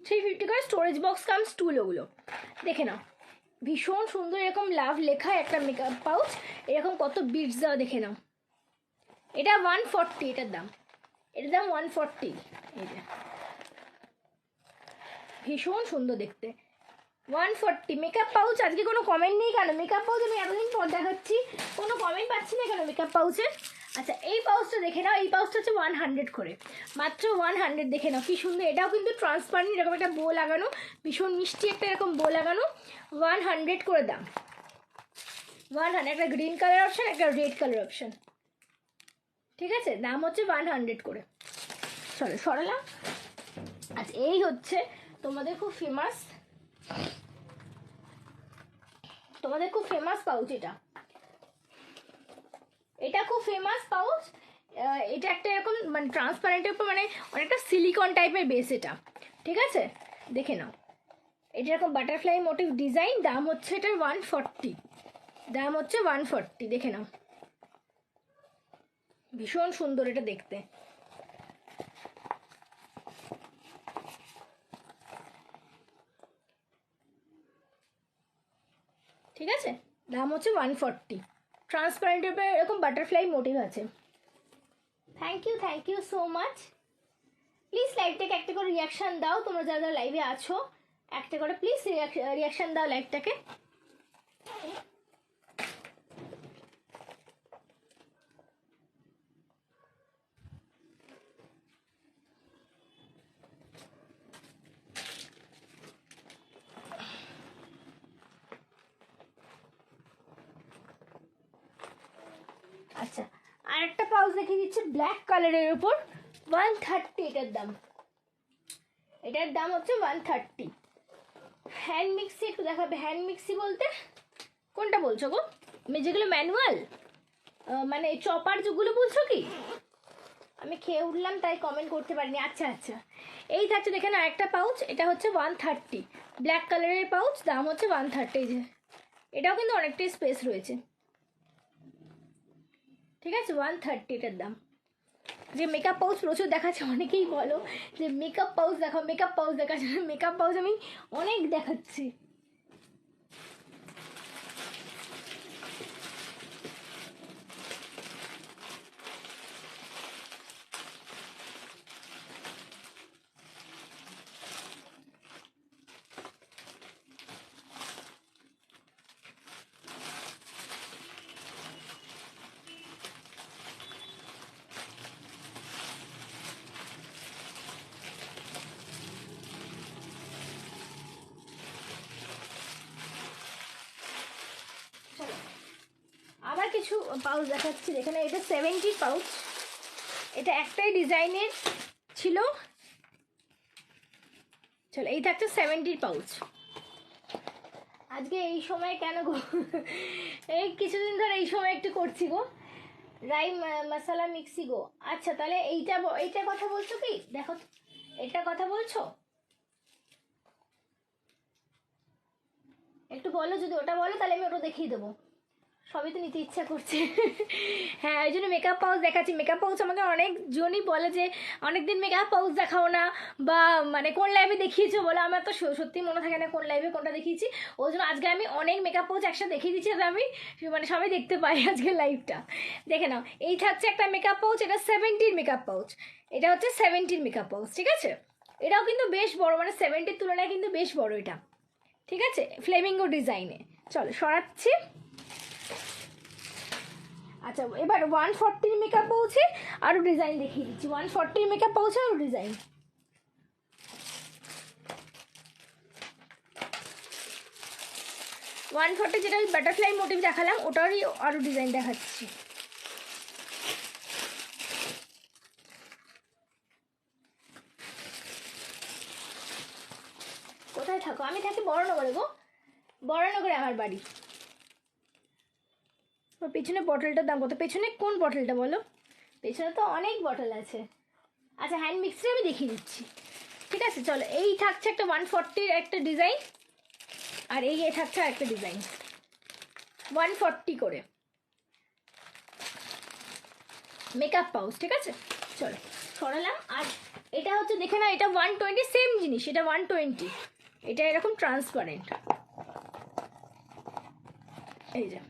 350 করে। স্টোরেজ বক্স কামস টুল ওগুলো, দেখে নাও। ভীষণ সুন্দর, এরকম লাভ লেখা একটা মেকআপ পাউচ, এরকম কত বিটস দেওয়া, দেখে নাও। এটা 140 এটার দাম, 140। এই যে ভীষণ সুন্দর দেখতে, 140 মেকআপ পাউচ। আজকে কোনো কমেন্ট নেই কেন? মেকআপ পাউচ আমি এতদিন পর দেখাচ্ছি, কোনো কমেন্ট পাচ্ছি না কেন মেকআপ পাউচের? আচ্ছা এই পাউচটা দেখে নাও, এই পাউচটা হচ্ছে 100 করে, মাত্র 100। দেখে নাও কি সুন্দর, এটাও কিন্তু ট্রান্সপারেন্ট, এরকম একটা বো লাগানো, ভীষণ মিষ্টি একটা এরকম বো লাগানো, 100 করে দাম। 100, একটা গ্রিন কালার অপশন, একটা রেড কালার অপশন, ঠিক আছে, দাম হচ্ছে 100 করে। চলো সরালাম। আচ্ছা এই হচ্ছে তোমাদের খুব ফেমাস পাউচ, এটা খুব ফেমাস পাউচ। এটা একটা এরকম মানে ট্রান্সপারেন্টের উপর, মানে অনেকটা সিলিকন টাইপের বেস এটা, ঠিক আছে। দেখে নাও, এটা এরকম বাটারফ্লাই মোটিভ ডিজাইন, দাম হচ্ছে এটার 140, দাম হচ্ছে 140। দেখে নাও, ভীষণ সুন্দর এটা দেখতে। ঠিক আছে, দাম হচ্ছে 140। ট্রান্সপারেন্টের উপরে এরকম বাটারফ্লাই মোটিভ আছে। Thank you so much. Please লাইভটাকে একটা করে রিয়াকশান দাও, তোমরা যারা যারা লাইভে আছো একটা করে প্লিজ রিয়াকশান দাও লাইভটাকে। আচ্ছা আর একটা পাউচ দেখিয়ে দিচ্ছে ব্ল্যাক কালারের উপর, 130 এটার দাম হচ্ছে 130। হ্যান্ড মিক্সি একটু দেখাবে, হ্যান্ড মিক্সি বলতে কোনটা বলছো গো? যেগুলো ম্যানুয়াল, মানে চপার যেগুলো বলছো কি? আমি খেয়ে উঠলাম তাই কমেন্ট করতে পারিনি। আচ্ছা আচ্ছা, এই থাকছে দেখেন আরেকটা পাউচ, এটা হচ্ছে 130, ব্ল্যাক কালারের পাউচ, দাম হচ্ছে 130। এই যে এটাও কিন্তু অনেকটাই স্পেস রয়েছে, ঠিক আছে, 130 এটার দাম। যে মেকআপ পাউচ প্রচুর দেখাচ্ছে, অনেকেই বলো যে মেকআপ পাউচ দেখাও, মেকআপ পাউচ দেখাচ্ছে, মেকআপ পাউচ আমি অনেক দেখাচ্ছি। আবার কিছু পাউচ দেখাচ্ছি, এখানে এটা 70 পাউচ, এটা একটাই ডিজাইনের ছিল। চলো এই থাকছে 70 পাউচ। আজকে এই সময় কেন গো, এই কিছুদিন ধরে এই সময় একটু করছি গো, রাই মশলা মিক্সি গো। আচ্ছা তাহলে এইটা কথা বলছো কি, দেখো এটা কথা বলছো, একটু বলো, যদি ওটা বলো তাহলে আমি ওটা দেখিয়ে দেবো। সবই তো নিতে ইচ্ছা করছে। হ্যাঁ ওই জন্য মেকআপ পাউচ দেখাচ্ছি। মেকআপ পাউচ আমাকে অনেকজনই বলে যে অনেকদিন মেকআপ পাউচ দেখাও না, বা মানে কোন লাইভে দেখিয়েছো বলে, আমার তো সত্যি মনে থাকে না কোন লাইভে কোনটা দেখিয়েছি। ওই জন্য আজকে আমি অনেক মেকআপ পাউচ একসাথে দেখিয়ে দিচ্ছি, যাতে আমি মানে সবাই দেখতে পাই আজকের লাইভটা। দেখে নাও, এই থাকছে একটা মেকআপ পাউচ, এটা 70 মেকআপ পাউচ, এটা হচ্ছে 70 মেকআপ পাউচ, ঠিক আছে। এটাও কিন্তু বেশ বড়, মানে 70 তুলনায় কিন্তু বেশ বড় এটা, ঠিক আছে, ফ্লেমিঙ্গো ডিজাইনে। চলো সরাচ্ছি। আচ্ছা এবার 140 মেকআপ পাউচে আরও ডিজাইন দেখিয়ে দিচ্ছি, 140 মেকআপ পাউচে আরও ডিজাইন। ওয়ান ফোর্টি যেটা ওই বাটারফ্লাই মোটিভ দেখালাম, ওটারই আরও ডিজাইন দেখাচ্ছি। কোথায় থাকো? আমি থাকি বড়নগরে গো, বড়নগরে আমার বাড়ি। পেছনে বটলটার দাম কত? পেছনে কোন বটলটা বলো? পেছনে তো অনেক বটল আছে। আচ্ছা হ্যান্ড মিক্সিটা আমি দেখিয়ে দিচ্ছি, ঠিক আছে। চলো এই থাকছে একটা 140 একটা ডিজাইন, আর এই থাকছে আরেকটা ডিজাইন 140 করে মেকআপ পাউচ, ঠিক আছে। চলো সরালাম। আর এটা হচ্ছে দেখে না, এটা 120, সেম জিনিস, এটা 120, এটা এরকম ট্রান্সপারেন্ট, এই যে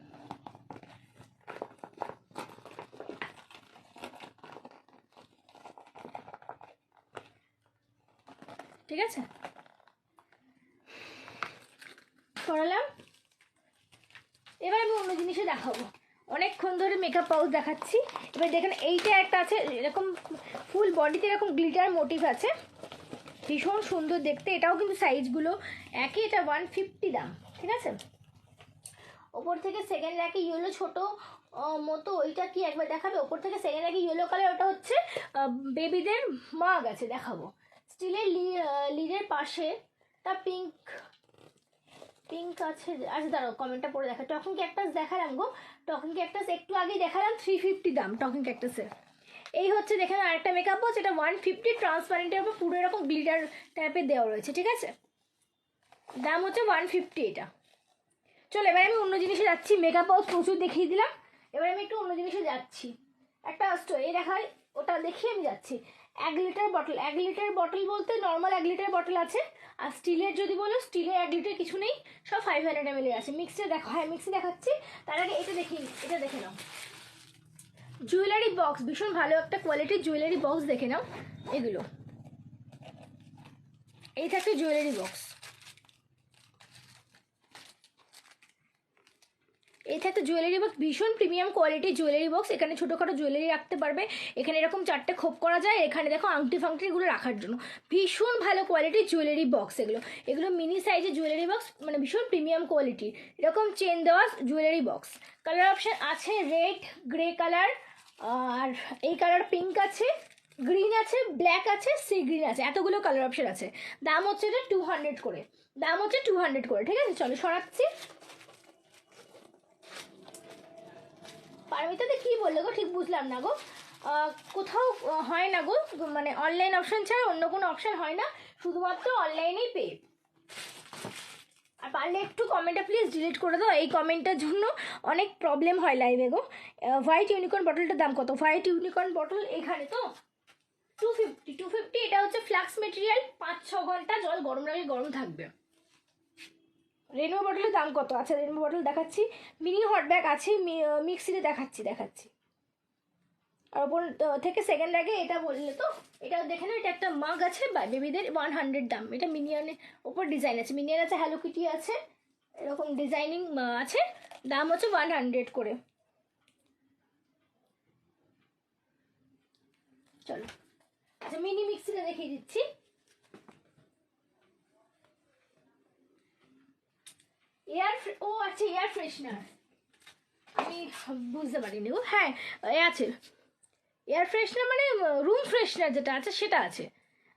ঠিক আছে, সরালাম। এবার আমি অন্য জিনিসে দেখাবো, অনেকক্ষণ ধরে মেকআপ পাউচ দেখাচ্ছি। এবার দেখেন এইটা একটা আছে, এরকম ফুল বডিতে এরকম গ্লিটার মোটিভ আছে, ভীষণ সুন্দর দেখতে। এটাও কিন্তু সাইজগুলো একই, এটা 150 দাম, ঠিক আছে। ওপর থেকে সেকেন্ড র্যাকে ইয়েলো ছোট মতো, ওইটা কি একবার দেখাবে? ওপর থেকে সেকেন্ড র্যাকে ইয়েলো কালার, ওটা হচ্ছে বেবিদের মাগ আছে, দেখাবো। স্টিলের লিডের পাশে তা পিঙ্ক পিঙ্ক আছে। আচ্ছা দাঁড়াও কমেন্টটা পড়ে দেখা। টকিং ক্যাকটাস দেখালাম গো, টকিং ক্যাকটাস একটু আগেই দেখালাম, 350 দাম টকিং ক্যাকটাসের। এই হচ্ছে দেখেন আরেকটা মেকআপ বক্স, এটা 150, ট্রান্সপারেন্টের উপর পুরো এরকম গ্লিটার টাইপের দেওয়া রয়েছে, ঠিক আছে, দাম হচ্ছে 150 এটা। চলো এবার আমি অন্য জিনিসে যাচ্ছি, মেকআপ বক্স প্রচুর দেখিয়ে দিলাম, এবার আমি একটু অন্য জিনিসে যাচ্ছি। একটা এই দেখাই, ওটা দেখিয়ে আমি যাচ্ছি। 1 লিটার বটল, 1 লিটার বটল বলতে নর্মাল 1 লিটার বটল আছে, আর স্টিলের যদি বলো স্টিলের 1 লিটার কিছু নেই, সব 500 ml আছে। মিক্সি দেখো, হ্যাঁ মিক্সি দেখাচ্ছি, তার আগে এটা এটা দেখে নাও। জুয়েলারি বক্স, ভীষণ ভালো একটা কোয়ালিটির জুয়েলারি বক্স, দেখে নাও এগুলো। এই থাকছে জুয়েলারি বক্স, এই থাকতে জুয়েলারি বক্স, ভীষণ প্রিমিয়াম কোয়ালিটির জুয়েলারি বক্স। এখানে ছোটোখাটো জুয়েলারি রাখতে পারবে, এখানে এরকম 4টে খোপ করা যায়, এখানে দেখো আংটি ফাংটিগুলো রাখার জন্য ভীষণ ভালো কোয়ালিটির জুয়েলারি বক্স। এগুলো মিনি সাইজের জুয়েলারি বক্স, মানে ভীষণ প্রিমিয়াম কোয়ালিটির। এরকম চেন দেওয়া জুয়েলারি বক্স, কালার অপশান আছে রেড, গ্রে কালার, আর এই কালার পিঙ্ক আছে, গ্রিন আছে, ব্ল্যাক আছে, সি গ্রিন আছে, এতগুলো কালার অপশান আছে। দাম হচ্ছে এটা 200 করে, দাম হচ্ছে 200 করে, ঠিক আছে। চলো সরাচ্ছি। পারমিতাতে কি বললো গো, ঠিক বুঝলাম না গো। কোথাও হয় না গো, মানে অনলাইন অপশান ছাড়া অন্য কোনো অপশান হয় না, শুধুমাত্র অনলাইনেই পে। আর পারলে একটু কমেন্টটা প্লিজ ডিলিট করে দাও, এই কমেন্টের জন্য অনেক প্রবলেম হয় লাইভে গো। হোয়াইট ইউনিকর্ন বটলটার দাম কত? হোয়াইট ইউনিকর্ন বটল এখানে তো 250। এটা হচ্ছে ফ্লাক্স মেটেরিয়াল, 5-6 ঘন্টা জল গরম রাখলে গরম থাকবে। রেনবো বটলের দাম কত? আচ্ছা রেনবো বটল দেখাচ্ছি, মিনি হট ব্যাগ আছে, মিক্সিতে দেখাচ্ছি। আর ওপর থেকে সেকেন্ড আগে এটা বললে তো, এটা দেখে না, এটা একটা মাগ আছে বেবিদের 100 দাম। এটা মিনিয়নের ওপর ডিজাইন আছে, মিনিয়ন আছে, হ্যালো কিটি আছে, এরকম ডিজাইনিং আছে, দাম হচ্ছে 100 করে। চলো আচ্ছা মিনি মিক্সিটা দেখিয়ে দিচ্ছি। আচ্ছা এয়ার ফ্রেশনার, আমি বুঝতে পারিনি গো। হ্যাঁ আছে এয়ার ফ্রেশনার, মানে রুম ফ্রেশনার যেটা আছে সেটা আছে।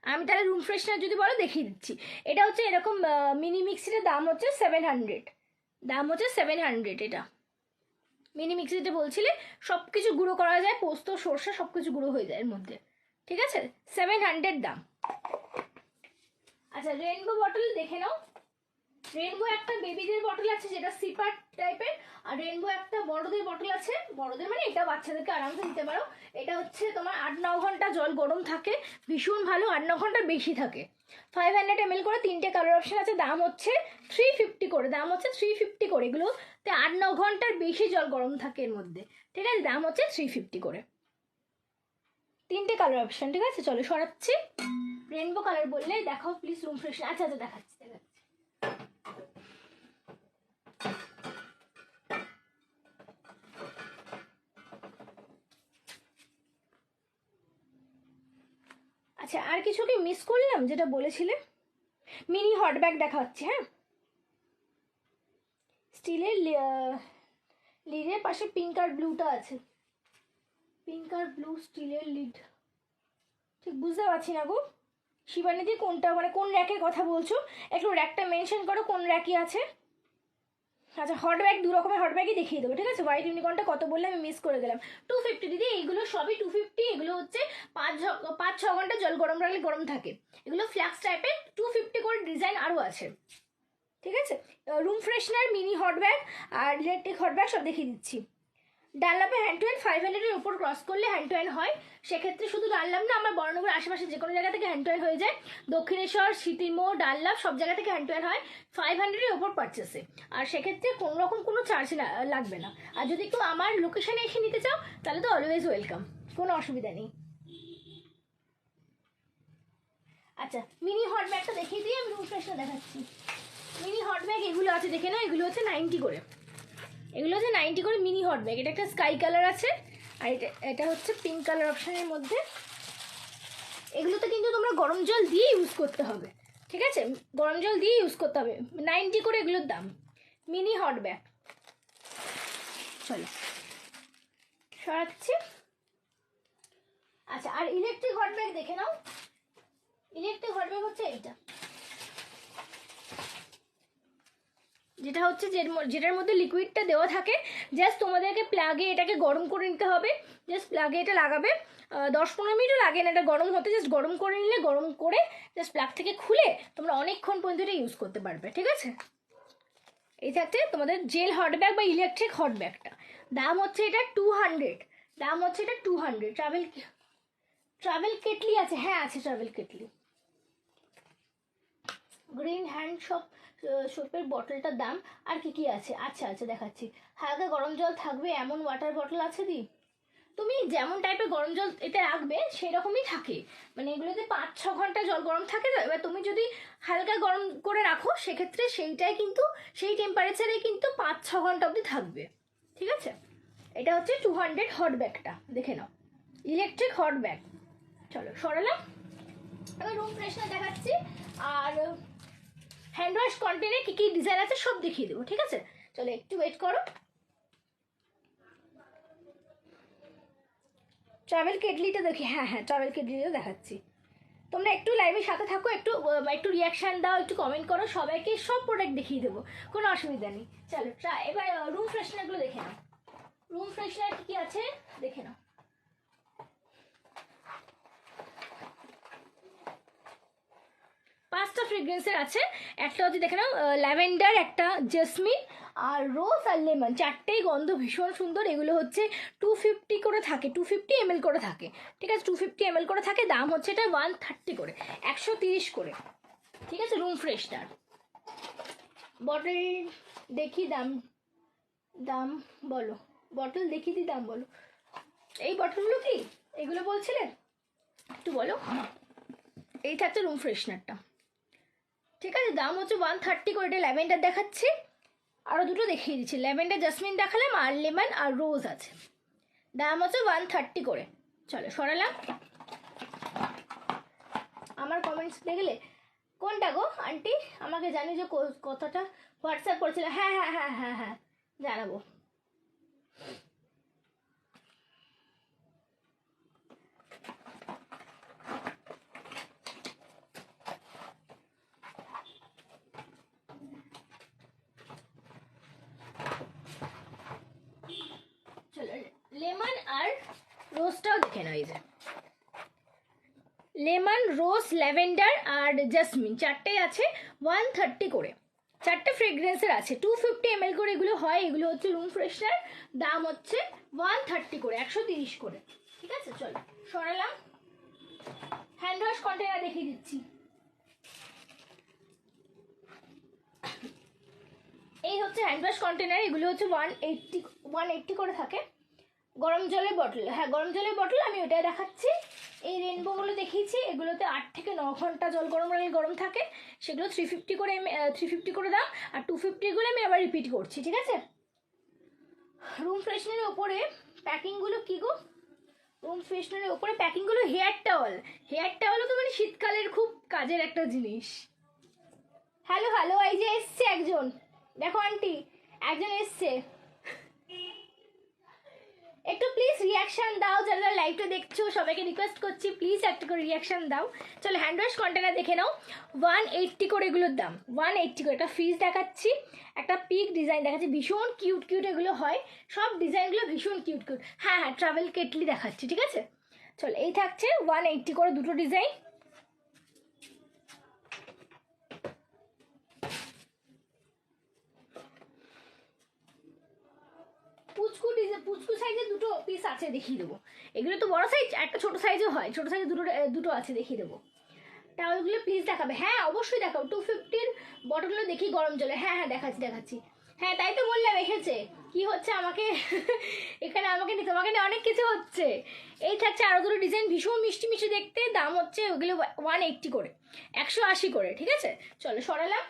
আমি তাহলে রুম ফ্রেশনার যদি বলো দেখিয়ে দিচ্ছি। এটা হচ্ছে এরকম মিনি মিক্সির দাম হচ্ছে 700, দাম হচ্ছে 700। এটা মিনি মিক্সি যেটা বলছিলে, সব কিছু গুঁড়ো করা যায়, পোস্ত সর্ষে সব কিছু গুঁড়ো হয়ে যায় এর মধ্যে, ঠিক আছে, 700 দাম। আচ্ছা রেনবো বটল দেখে নাও। রেনবো একটা বেবিদের বটল আছে যেটা সিপার টাইপের, আর রেনবো একটা বড়দের বটল আছে, বড়দের মানে এটা বাচ্চাদেরকে আরামসে দিতে পারো। এটা হচ্ছে তোমার 8-9 ঘন্টা জল গরম থাকে, ভীষণ ভালো, 8-9 ঘন্টা বেশি থাকে। 500 ml করে, 3টে কালার অপশন আছে, দাম হচ্ছে 350 করে, দাম হচ্ছে 350 করে। এগুলোতে 8-9 ঘন্টার বেশি জল গরম থাকে এর মধ্যে, ঠিক আছে, দাম হচ্ছে 350 করে। 3টে কালার অপশন, ঠিক আছে। চলো সরাচ্ছি। রেনবো কালার বললে দেখাও প্লিজ রুম ফ্রেশনার। আচ্ছা দেখাচ্ছি। আচ্ছা আর কিছু কি মিস করলাম যেটা বলেছিলে? মিনি হট ব্যাগ দেখা হচ্ছে, হ্যাঁ, স্টিলের লিডের পাশে পিঙ্ক আর ব্লুটা আছে, পিঙ্ক আর ব্লু স্টিলের লিড, ঠিক বুঝতে পারছি না গো শিবানীদি, কোনটা মানে কোন র্যাকের কথা বলছো? একটু র্যাকটা মেনশন করো কোন র্যাকই আছে। আচ্ছা হট ব্যাগ, 2 রকমের হট ব্যাগই দেখিয়ে দেবো, ঠিক আছে। হোয়াইট ইউনিকর্নটা কত বললে আমি মিস করে গেলাম, 250 দিদি। এইগুলো সবই 250, এগুলো হচ্ছে 5-6 ঘন্টা জল গরম রাখলে গরম থাকে। এগুলো ফ্ল্যাক্স টাইপের, 250 করে, ডিজাইন আরও আছে, ঠিক আছে। Room freshener, mini hot bag আর ইলেকট্রিক হট ব্যাগ সব দেখিয়ে দিচ্ছি। ডানলাপে হ্যান্ড টু হ্যান্ড 500-এর উপর ক্রস করলে হ্যান্ড টু হ্যান্ড হয়, সেক্ষেত্রে শুধু ডানলাপ না, আমার বড়নগর আশেপাশে যে কোনো জায়গা থেকে হ্যান্ড টু হ্যান্ড হয়ে যায়, দক্ষিণেশ্বর, সিটিমো, ডানলাপ সব জায়গা থেকে হ্যান্ড টু হ্যান্ড হয় 500-এর উপর পারচেসে। আর সেক্ষেত্রে কোনো রকম কোনো চার্জ লাগবে না। আর যদি একটু আমার লোকেশানে এসে নিতে চাও তাহলে তো অলওয়েজ ওয়েলকাম, কোনো অসুবিধা নেই। আচ্ছা মিনি হট ব্যাগটা দেখিয়ে দিয়ে আমি রুম ফ্রেশনার দেখাচ্ছি। মিনি হট ব্যাগ এগুলো আছে দেখে না, এগুলো হচ্ছে 90 করে, এগুলো হচ্ছে 90 করে মিনি হট ব্যাগ। এটা একটা স্কাই কালার আছে, আর এটা হচ্ছে পিঙ্ক কালার অপশানের মধ্যে। এগুলোতে কিন্তু তোমরা গরম জল দিয়ে ইউজ করতে হবে, ঠিক আছে, গরম জল দিয়ে ইউজ করতে হবে। 90 করে এগুলোর দাম, মিনি হট ব্যাগ। চলো সরাচ্ছি। আচ্ছা আর ইলেকট্রিক হট ব্যাগ দেখে নাও। ইলেকট্রিক হট ব্যাগ হচ্ছে এইটা, যেটা হচ্ছে যেটার মধ্যে লিকুইডটা দেওয়া থাকে, জাস্ট তোমাদেরকে প্লাগে এটাকে গরম করে নিতে হবে, জাস্ট প্লাগে এটা লাগাবে, 10-15 মিনিটও লাগে না এটা গরম হতে, জাস্ট গরম করে নিলে, গরম করে জাস্ট প্লাগ থেকে খুলে তোমরা অনেকক্ষণ পর্যন্ত এটা ইউজ করতে পারবে, ঠিক আছে। এই থাকছে তোমাদের জেল হট ব্যাগ বা ইলেকট্রিক হট ব্যাগটা, দাম হচ্ছে এটা 200, দাম হচ্ছে এটা 200। ট্রাভেল কেটলি আছে, হ্যাঁ আছে ট্রাভেল কেটলি। গ্রিন হ্যান্ড সোপের বটলটার দাম, আর কি কি আছে? আচ্ছা দেখাচ্ছি। হালকা গরম জল থাকবে এমন ওয়াটার বটল আছে দি, তুমি যেমন টাইপের গরম জল এটা রাখবে সেরকমই থাকে, মানে এগুলোতে 5-6 ঘন্টা জল গরম থাকে তো। এবার তুমি যদি হালকা গরম করে রাখো সেক্ষেত্রে সেইটাই কিন্তু, সেই টেম্পারেচারে কিন্তু 5-6 ঘন্টা অবধি থাকবে, ঠিক আছে। এটা হচ্ছে 200 হট ব্যাগটা, দেখে নাও, ইলেকট্রিক হট ব্যাগ। চলো সরালাম। এবার রুম ফ্রেশনার দেখাচ্ছি, আর হ্যান্ড ওয়াশ কন্টেনারে কী কী ডিজাইন আছে সব দেখিয়ে দেবো, ঠিক আছে। চলো একটু ওয়েট করো। ট্রাভেল কেটলিটা দেখি, হ্যাঁ ট্রাভেল কেটলিটা দেখাচ্ছি। তোমরা একটু লাইভের সাথে থাকো, একটু রিয়াকশান দাও, একটু কমেন্ট করো, সবাইকে সব প্রোডাক্ট দেখিয়ে দেবো, কোনো অসুবিধা নেই। চলো এবার রুম ফ্রেশনারগুলো দেখে নাও। রুম ফ্রেশনার কী কী আছে দেখে নাও। ফ্রেগ্রেন্সের আছে। একটা হচ্ছে দেখে নাও ল্যাভেন্ডার, একটা জেসমিন আর রোজ আর লেমন, চারটেই গন্ধ ভীষণ সুন্দর। এগুলো হচ্ছে 250 করে থাকে, 250 ml করে থাকে, ঠিক আছে, 250 ml করে থাকে। দাম হচ্ছে এটা 130 করে, 130 করে, ঠিক আছে। রুম ফ্রেশনার বটল দেখি, দাম দাম বলো, বটল দেখি দি, দাম বলো। এই বটলগুলো কি এগুলো বলছিলে, একটু বলো। এই থাকছে রুম ফ্রেশনারটা, ঠিক আছে, দাম হচ্ছে 130 করে। এটা ল্যাভেন্ডার দেখাচ্ছি, আরও দুটো দেখিয়ে দিচ্ছি। ল্যাভেন্ডার জাসমিন দেখালাম, আর লেমন আর রোজ আছে। দাম হচ্ছে 130 করে। চলো সরালাম। আমার কমেন্টস দেখলে কোনটা গো আন্টি, আমাকে জানি যে কথাটা হোয়াটসঅ্যাপ করেছিল। হ্যাঁ হ্যাঁ হ্যাঁ হ্যাঁ হ্যাঁ, জানাবো। চলো লেমন আর রোজটাও দেখে নাও। এই যে লেমন, রোজ, ল্যাভেন্ডার আর জাসমিন চারটেই আছে 130 করে। চারটে ফ্রেগ্রেন্সের আছে, 250 ml করে এগুলো হয়। এগুলো হচ্ছে রুম ফ্রেশনার, দাম হচ্ছে 130 করে, 130 করে, ঠিক আছে। চলো সরালাম। হ্যান্ড ওয়াশ কন্টেনার দেখিয়ে দিচ্ছি। এই হচ্ছে হ্যান্ড ওয়াশ কন্টেনার, এগুলো হচ্ছে 180 করে থাকে। গরম জলের বটল, হ্যাঁ গরম জলের বটল, আমি ওটাই দেখাচ্ছি। এই রেনবোগুলো দেখিয়েছি, এগুলোতে 8 থেকে 9 ঘন্টা জল গরম রাখলে গরম থাকে। সেগুলো 350 করে, 350 করে দাম। আর 250গুলো আমি আবার রিপিট করছি, ঠিক আছে। রুম ফ্রেশনারের ওপরে প্যাকিংগুলো কী গো, রুম ফ্রেশনারের ওপরে প্যাকিংগুলো হেয়ার টাওয়াল। হেয়ার টাওয়ালও তো মানে শীতকালের খুব কাজের একটা জিনিস। হ্যালো হ্যালো, এই যে এসছে একজন, দেখো আন্টি একজন এসছে। একটু প্লিজ রিয়াকশান দাও, যারা লাইভটা দেখছো সবাইকে রিকোয়েস্ট করছি প্লিজ একটা করে রিয়াকশান দাও। চলো হ্যান্ড ওয়াশ কন্টেনার দেখে নাও, 180 করে এগুলোর দাম, 180 করে। একটা ফ্রিজ দেখাচ্ছি, একটা পিক ডিজাইন দেখাচ্ছি, ভীষণ কিউট কিউট এগুলো হয়, সব ডিজাইনগুলো ভীষণ কিউট কিউট। হ্যাঁ হ্যাঁ, ট্রাভেল কেটলি দেখাচ্ছি, ঠিক আছে। চলো এই থাকছে 180 করে দুটো ডিজাইন। পুচকু সাইজের দুটো পিস আছে, দেখিয়ে দেবো। এগুলো তো বড় সাইজ, একটা ছোট সাইজও হয়, ছোট সাইজে দুটো আছে, দেখিয়ে দেবো। টাওয়ালগুলো প্লিজ দেখাবে, হ্যাঁ অবশ্যই দেখাবো। 250-র বটলগুলো দেখি গরম জলে, হ্যাঁ হ্যাঁ দেখাচ্ছি। হ্যাঁ তাই তো বললাম, এসেছে কি হচ্ছে আমাকে এখানে আমাকে তোমাকে নিয়ে অনেক কিছু হচ্ছে। এই থাকছে আরও দুটো ডিজাইন, ভীষণ মিষ্টি মিষ্টি দেখতে। দাম হচ্ছে ওগুলো 180 করে, 180 করে, ঠিক আছে। চলো সরালাম।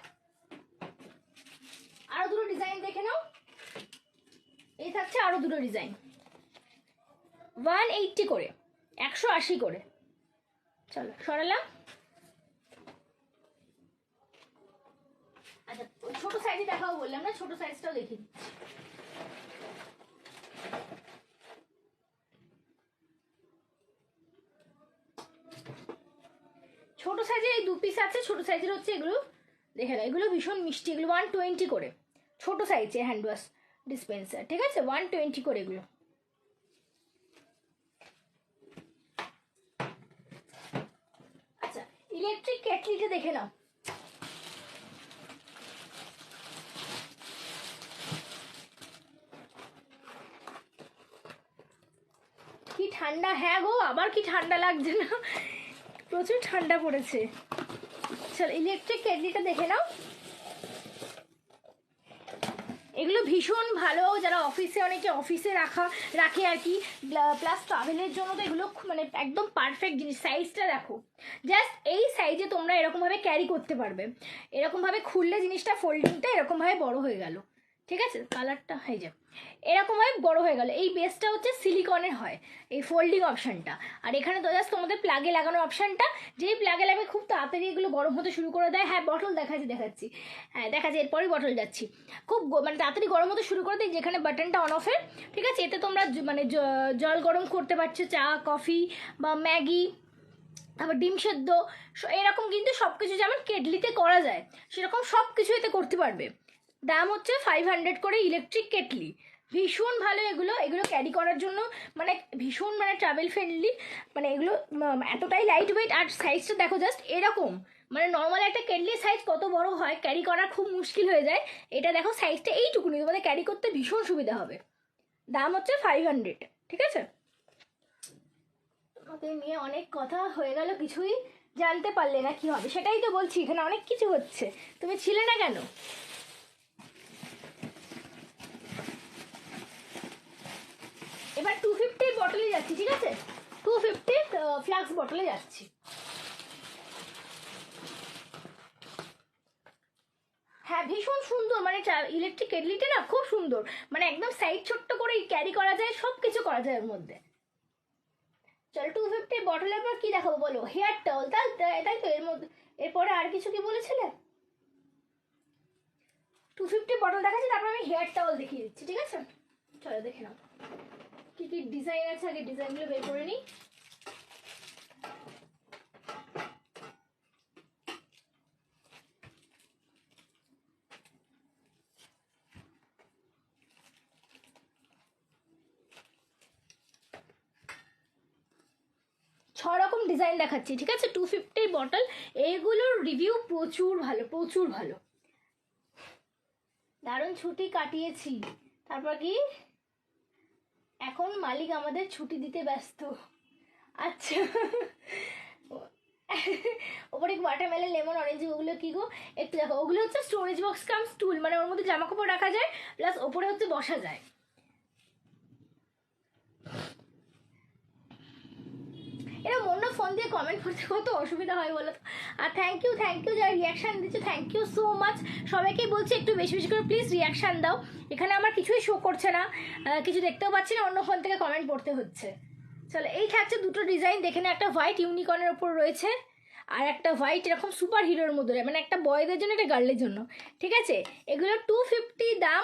আরও দুটো ডিজাইন দেখে নাও। এই থাকছে আরও দুটো ডিজাইন, 180 করে, 180 করে। চলো সরালাম। আচ্ছা ছোট সাইজে দেখাও বললাম না, ছোট সাইজটাও দেখি দিচ্ছি। ছোট সাইজে এই 2 পিস আছে, ছোট সাইজের হচ্ছে এগুলো দেখে নাও। এগুলো ভীষণ মিষ্টি, এগুলো 120 করে, ছোট সাইজে হ্যান্ড ওয়াশ ডিসপেন্সার, ঠিক আছে, 120 করে এগুলো। আচ্ছা ইলেকট্রিক কেটলিটা দেখে নাও। কি ঠান্ডা, হ্যাঁ গো আবার কি ঠান্ডা লাগছে না, প্রচুর ঠান্ডা পড়েছে। চল ইলেকট্রিক কেটলিটা দেখে নাও। এগুলো ভীষণ ভালো, যারা অফিসে, অনেকে অফিসে রাখে আর কি, প্লাস ট্রাভেলের জন্য তো এগুলো মানে একদম পারফেক্ট জিনিস। সাইজটা দেখো, জাস্ট এই সাইজে তোমরা এরকমভাবে ক্যারি করতে পারবে। এরকমভাবে খুললে জিনিসটা ফোল্ডিংটা এরকমভাবে বড় হয়ে গেল, ঠিক আছে। কালারটা হয়ে যায় এরকমভাবে বড় হয়ে গেল। এই বেসটা হচ্ছে সিলিকনের হয়, এই ফোল্ডিং অপশানটা। আর এখানে তো জাস্ট তোমাদের প্লাগে লাগানোর অপশানটা, যেই প্লাগে লাগবে খুব তাড়াতাড়ি এগুলো গরম হতে শুরু করে দেয়। হ্যাঁ বটল দেখাচ্ছি, হ্যাঁ দেখাচ্ছি, এরপরই বটল যাচ্ছি। খুব মানে তাড়াতাড়ি গরম হতে শুরু করে দেয় যেখানে বাটনটা অন অফের, ঠিক আছে। এতে তোমরা মানে জল গরম করতে পারছো, চা কফি বা ম্যাগি, তারপর ডিম সেদ্ধ, এরকম কিন্তু সব কিছু যেমন কেটলিতে করা যায় সেরকম সব কিছু এতে করতে পারবে। দাম হচ্ছে 500 করে ইলেকট্রিক কেটলি, ভীষণ ভালো এগুলো, এগুলো ক্যারি করার জন্য মানে ভীষণ মানে ট্রাভেল ফ্রেন্ডলি, মানে এগুলো এতটাই লাইট ওয়েট। আর সাইজটা দেখো জাস্ট এরকম, মানে নর্মাল একটা কেটলির সাইজ কত বড় হয়, ক্যারি করা খুব মুশকিল হয়ে যায়। এটা দেখো সাইজটা এইটুকুনি, তোমাদের ক্যারি করতে ভীষণ সুবিধা হবে। দাম হচ্ছে 500, ঠিক আছে। তোমাকে নিয়ে অনেক কথা হয়ে গেল, কিছুই জানতে পারলে না কি হবে, সেটাই তো বলছি, এখানে অনেক কিছু হচ্ছে, তুমি ছিলে না কেন? এবার 250 বটলে যাচ্ছি, ঠিক আছে, 250 ফ্লাক্স বটলে যাচ্ছি। হ্যাঁ ভীষণ সুন্দর, মানে ইলেকট্রিক কেটলিটা না খুব সুন্দর, মানে একদম সাইড ছোট্ট করে ক্যারি করা যায়, সব কিছু করা যায় ওর মধ্যে। চলো 250 বটলের পর কি দেখাবো বলো? হেয়ার টাওয়েল, তাই তো? এর মধ্যে এরপরে আর কিছু কি বলেছিলে? 250 বটল দেখাচ্ছি, তারপর আমি হেয়ার টাওয়েল দেখিয়ে দিচ্ছি, ঠিক আছে। চলো দেখে নাও কি কি ডিজাইন আছে, আগে ডিজাইনগুলো বের করে নিই। ছ রকম ডিজাইন দেখাচ্ছি, ঠিক আছে। 250 বটল, এইগুলোর রিভিউ প্রচুর ভালো, প্রচুর ভালো। দারুণ ছুটি কাটিয়েছি, তারপর কি এখন মালিক আমাদের ছুটি দিতে ব্যস্ত। আচ্ছা ওপরে ওয়াটারমেলন, লেমন, অরেঞ্জ, ওগুলো কি গো? একটু দেখো, ওগুলো হচ্ছে স্টোরেজ বক্স কাম স্টুল, মানে ওর মধ্যে জামা কাপড় রাখা যায়, প্লাস ওপরে হচ্ছে বসা যায়। এরকম অন্য ফোন দিয়ে কমেন্ট করতে কত অসুবিধা হয় বলো তো। আর থ্যাংক ইউ যারা রিয়াকশান দিচ্ছে, থ্যাংক ইউ সো মাচ। সবাইকেই বলছি একটু বেশি বেশি করে প্লিজ রিয়াকশান দাও। এখানে আমার কিছুই শো করছে না, কিছু দেখতেও পাচ্ছি না, অন্য ফোন থেকে কমেন্ট পড়তে হচ্ছে। চলো এই থাকছে দুটো ডিজাইন দেখে না, একটা হোয়াইট ইউনিকর্নের ওপর রয়েছে, আর একটা হোয়াইট এরকম সুপার হিরোর মধ্যে, মানে একটা বয়দের জন্য একটা গার্লের জন্য, ঠিক আছে। এগুলো 250 দাম,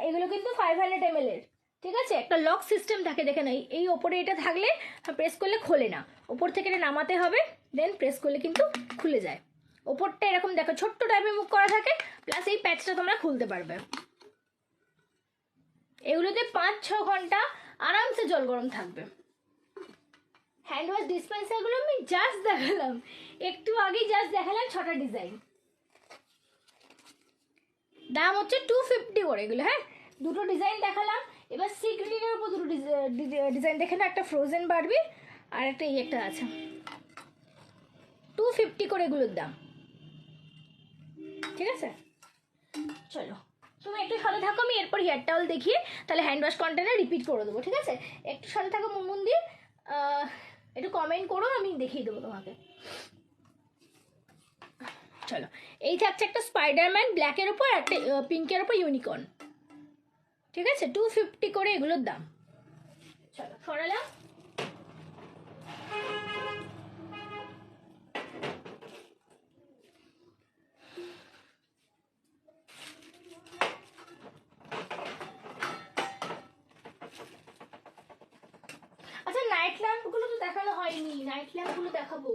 এগুলো কিন্তু 500 ml এর, ঠিক আছে। একটা লক সিস্টেম থাকে, দেখে না, এই ওপরে এটা থাকলে প্রেস করলে খোলে না, ওপর থেকে এটা নামাতে হবে, দেন প্রেস করলে কিন্তু খুলে যায়। ওপরটা এরকম দেখো ছোট্ট টাইপের মুখ করা থাকে, প্লাস এই প্যাচটা তোমরা খুলতে পারবে। এগুলোতে 5-6 ঘন্টা আরামসে জল গরম থাকবে। হ্যান্ড ওয়াশ ডিসপেন্সারগুলো আমি জাস্ট দেখালাম, একটু আগেই জাস্ট দেখালাম 6টা ডিজাইন। দাম হচ্ছে 250 করে এগুলো, হ্যাঁ। দুটো ডিজাইন দেখালাম, এবার সি গ্রিনের উপর দুটো ডিজাইন দেখে না, একটা ফ্রোজেন বারবি আর একটা এই একটা আছে। 250 করে এগুলোর দাম, ঠিক আছে। চলো তুমি একটু সাথে থাকো, আমি এরপর হেয়ার টাওয়েল দেখিয়ে তাহলে হ্যান্ড ওয়াশ কন্টেনার রিপিট করে দেবো, ঠিক আছে। একটু সাথে থাকো মন দিয়ে, একটু কমেন্ট করো, আমি দেখিয়ে দেবো তোমাকে। চলো এই থাকছে একটা স্পাইডারম্যান ব্ল্যাকের উপর, একটা পিঙ্কের উপর ইউনিকর্ন, ঠিক আছে। 250 করে এগুলোর দাম। চলো সরালাম। আচ্ছা নাইট ল্যাম্পগুলো তো দেখানো হয়নি, নাইট ল্যাম্পগুলো দেখাবো।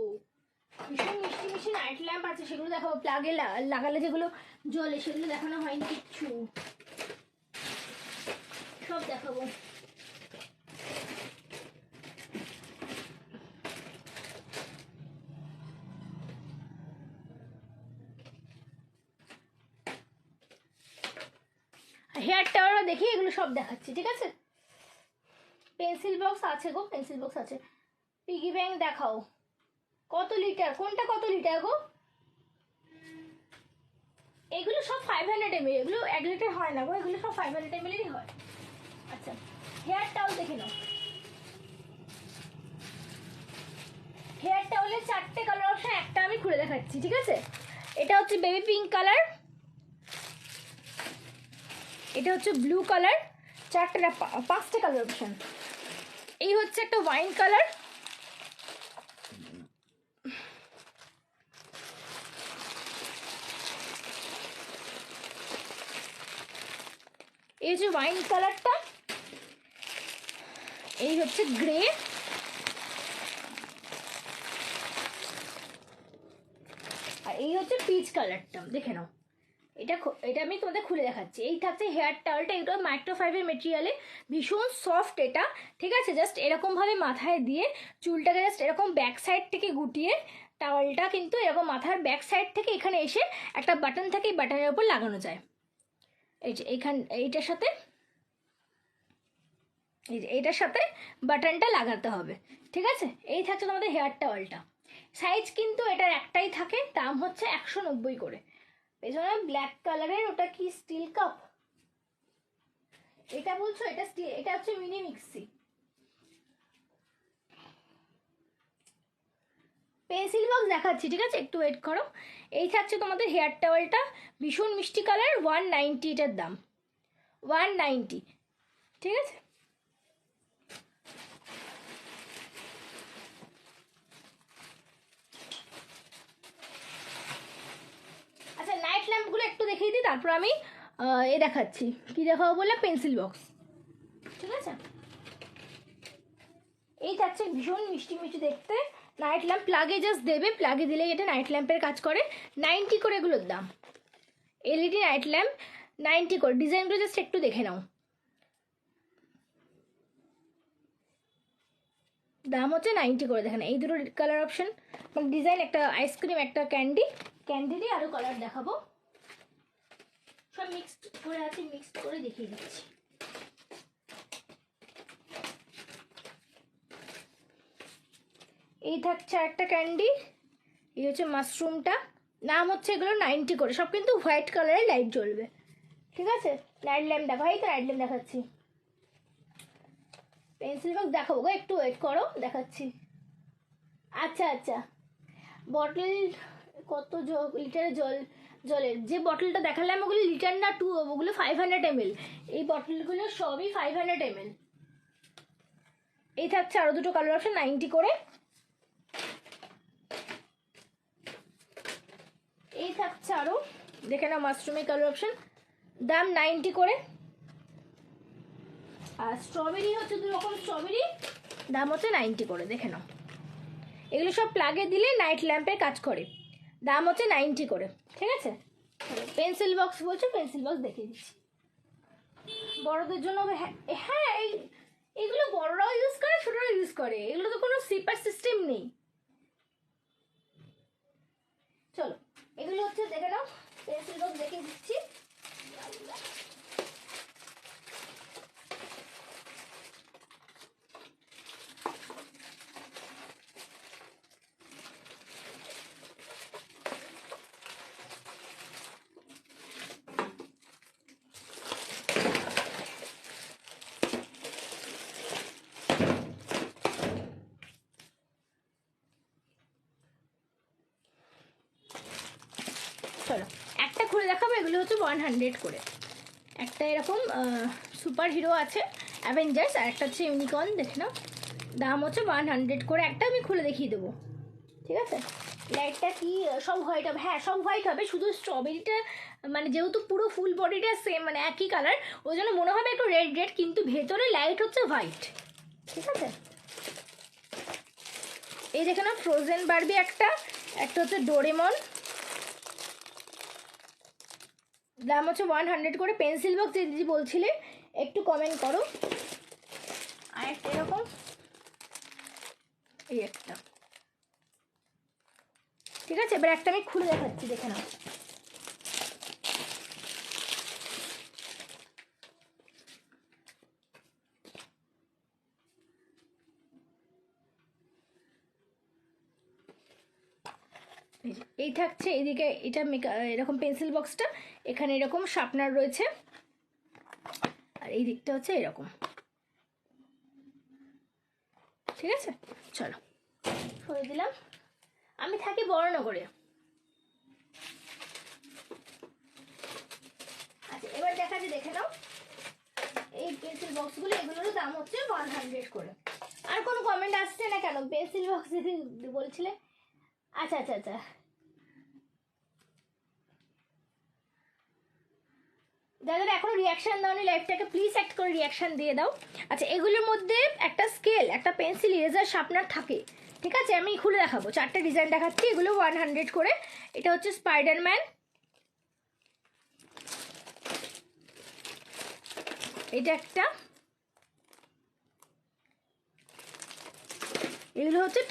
ভীষণ মিষ্টি মিষ্টি নাইট ল্যাম্প আছে, সেগুলো দেখাবো। প্লাগে লাগালে যেগুলো জ্বলে, সেগুলো দেখানো হয়নি কিচ্ছু, সব দেখাবো। হেয়ার টাওয়ারও দেখি, এগুলো সব দেখাচ্ছি, ঠিক আছে। পেন্সিল বক্স আছে গো, পেন্সিল বক্স আছে। পিগি ব্যাংক দেখাও, কত লিটার, কোনটা কত লিটার গো? এগুলো সব 500 ml, এগুলো 1 লিটার হয় না গো, এগুলো সব 500 ml হয়। আচ্ছা হেয়ার টাওয়াল দেখে নাও, হেয়ার টাওয়ালের 4টে কালার অপশন, একটা আমি খুলে দেখাচ্ছি, ঠিক আছে। এটা হচ্ছে বেবি পিঙ্ক কালার, এটা হচ্ছে ব্লু কালার, 5টে কালার অপশন। এই হচ্ছে একটা ওয়াইন কালার, এই যে ওয়াইন কালারটা, এই হচ্ছে গ্রে, আর এই হচ্ছে পিচ কালারটা, দেখে নাও। এটা আমি তোমাদের খুলে দেখাচ্ছি। এই থাকছে হেয়ার টাওয়েলটা, এটা মাইক্রোফাইবার মেটেরিয়ালে, ভীষণ সফট এটা, ঠিক আছে। জাস্ট এরকমভাবে মাথায় দিয়ে চুলটাকে জাস্ট এরকম ব্যাক সাইড থেকে গুটিয়ে টাওয়েলটা কিন্তু এরকম মাথার ব্যাক সাইড থেকে এখানে এসে একটা বাটন থাকে, এই বাটনের ওপর লাগানো যায়। এই যে এইটার সাথে এইটার সাথে বাটনটা লাগাতে হবে, ঠিক আছে। এই থাকছে তোমাদের হেয়ার টাওয়েলটা। সাইজ কিন্তু এটার একটাই থাকে, দাম হচ্ছে 190 করে। পেছনে ব্ল্যাক কালারের, ওটা কি স্টিল কাপ এটা বলছো? এটা স্টিল, এটা হচ্ছে মিনি মিক্সি। পেন্সিল বক্স দেখাচ্ছি, ঠিক আছে, একটু ওয়েট করো। এই থাকছে তোমাদের হেয়ার টাওয়েলটা, ভীষণ মিষ্টি কালার, 190 এটার দাম, 190, ঠিক আছে। আচ্ছা, নাইট ল্যাম্পগুলো একটু দেখিয়ে দিই, তারপর আমি এ দেখাচ্ছি। কি দেখাবো বললাম? পেন্সিল বক্স, ঠিক আছে। এই থাকছে ভীষণ মিষ্টি মিষ্টি দেখতে নাইট ল্যাম্প, প্লাগে জাস্ট দেবে, প্লাগে দিলেই এটা নাইট ল্যাম্পের কাজ করে। 90 করে এগুলোর দাম, এলইডি নাইট ল্যাম্প 90 করে। ডিজাইনগুলো জাস্ট একটু দেখে নাও, দাম হচ্ছে 90 করে। দেখেন এই দুটো কালার অপশন, মানে ডিজাইন, একটা আইসক্রিম, একটা ক্যান্ডি দিয়ে আরও কালার দেখাবো, সব মিক্সড করে আছে, মিক্সড করে দেখিয়ে দিচ্ছি। এই থাকছে একটা ক্যান্ডি, এই হচ্ছে মাশরুমটা, নাম হচ্ছে এগুলো 90 করে। সব কিন্তু হোয়াইট কালারের লাইট জ্বলবে, ঠিক আছে। নাইট ল্যাম্প দেখো, এই তো নাইট ল্যাম্প দেখাচ্ছি। পেন্সিল বক্স দেখাবো গো, একটু ওয়েট করো, দেখাচ্ছি। আচ্ছা আচ্ছা, বটল কত লিটারের জলের যে বটলটা দেখালাম, ওগুলো লিটার না, ওগুলো 500 ml। এই বটলগুলো সবই 500 ml। এই থাকছে আরো দুটো কালার অপশন, 90 করে। এই থাকছে আরো, দেখে নাও, মাশরুমের কালার অপশন, দাম 90 করে। আর স্ট্রবেরি হচ্ছে দু রকম স্ট্রবেরি, দাম হচ্ছে 90 করে, দেখে নাও। এগুলো সব প্লাগে দিলে নাইট ল্যাম্পের কাজ করে, দাম হচ্ছে 90 করে, ঠিক আছে। পেন্সিল বক্স বলছো, পেন্সিল বক্স দেখিয়ে দিচ্ছি। বড়দের জন্য, হ্যাঁ এগুলো বড়রাও ইউজ করে, ছোটরাও ইউজ করে, এগুলো তো কোনো সিপার সিস্টেম নেই। চলো, এগুলো হচ্ছে দেখে নাও, পেন্সিল বক্স দেখিয়ে দিচ্ছি। চলো একটা খুলে দেখাবো, এগুলো হচ্ছে 100 করে। একটা এরকম সুপার হিরো আছে অ্যাভেঞ্জার্স, আর একটা হচ্ছে ইউনিকর্ন, দেখে নাও, দাম হচ্ছে 100 করে। একটা আমি খুলে দেখিয়ে দেবো, ঠিক আছে। লাইটটা কি সব হোয়াইট হবে? হ্যাঁ, সব হোয়াইট হবে, শুধু স্ট্রবেরিটা মানে যেহেতু পুরো ফুল বডিটা সেম, মানে একই কালার, ওই জন্য মনে হবে একটু রেড রেড, কিন্তু ভেতরে লাইট হচ্ছে হোয়াইট, ঠিক আছে। এই দেখে নাও, ফ্রোজেন বারবি একটা হচ্ছে ডোরেমন, দাম হচ্ছে 100 করে। পেন্সিল বক্স যে দিদি বলছিলে, একটু কমেন্ট করো। আর একটা এরকম, এই একটা, ঠিক আছে। এবার একটা আমি খুলে দেখাচ্ছি, দেখে নাও। এই থাকছে এইদিকে, এটা এরকম পেন্সিল বক্সটা, এখানে এরকম শার্পনার রয়েছে, আর এই দিকটা হচ্ছে এরকম, ঠিক আছে। চলো, সরে দিলাম। আমি থাকি বড়নগরে। আচ্ছা, এবার দেখাচ্ছি, দেখে নাও। এই পেন্সিল বক্সগুলো, এগুলোরও দাম হচ্ছে 100 করে। আর কোনো কমেন্ট আসছে না কেন? পেন্সিল বক্স যদি বলছিলে। আচ্ছা আচ্ছা আচ্ছা, যাদের এখনো রিয়াকশন দাওনি লাইভটাকে, প্লিজ একটা করে রিয়াকশন দিয়ে দাও। আচ্ছা, এগুলোর মধ্যে একটা স্কেল, একটা পেন্সিল, ইরেজার, শার্পনার থাকে, ঠিক আছে। আমি খুলে দেখাবো, 4টে ডিজাইন দেখাচ্ছি, এগুলো 100 করে। এটা হচ্ছে স্পাইডারম্যান, এটা একটা, এগুলো হচ্ছে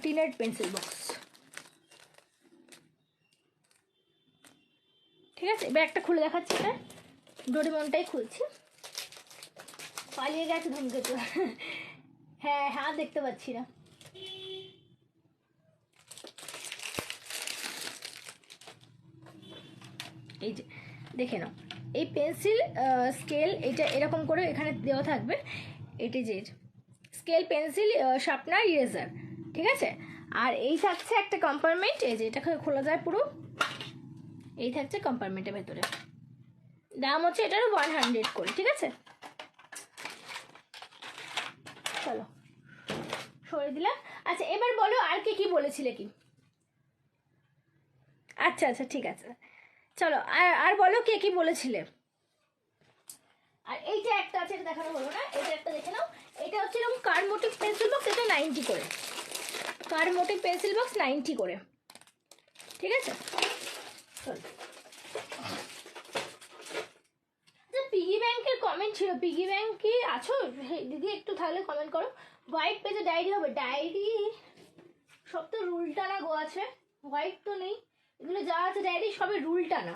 টিনের পেন্সিল বক্স। ঠিক আছে, এবার একটা খুলে দেখাচ্ছি। এটা ডোরেমনটাই খুলছি। পালিয়ে গেছে ধূমকেতু। হ্যাঁ হ্যাঁ, দেখতে পাচ্ছি না। এই যে দেখে নাও, এই পেন্সিল স্কেল এটা এরকম করে এখানে দেওয়া থাকবে। এটি যে স্কেল, পেন্সিল, শার্পনার, ইরেজার। ঠিক আছে, আর এই থাকছে একটা কম্পার্টমেন্ট। এই যে এটা খোলা যায় পুরো, এই থাকছে কম্পার্টমেন্টের ভেতরে। দাম হচ্ছে এটারও 100 করে। ঠিক আছে, চলো সরে দিলাম। আচ্ছা এবার বলো আর কি বলেছিলে কি? আচ্ছা আচ্ছা ঠিক আছে, চলো আর বলো কে কি বলেছিলে। আর এইটা একটা আছে, এটা দেখানো হলো না, এটা একটা দেখে নাও। এটা হচ্ছে এরকম কার মোটিভ পেন্সিল বক্স, এটা 90 করে। কার মোটিভ পেন্সিল বক্স 90 করে। ঠিক আছে, চলো। পিগি ব্যাংকের কমেন্ট ছিল, পিগি ব্যাংক কি আছো দিদি? একটু তাহলে কমেন্ট করো। হোয়াইট পেজে ডায়েরি হবে, ডায়েরি সব তো রুল টানা গো আছে, হোয়াইট তো নেই। এগুলো যা আছে ডায়েরি সবই রুল টানা।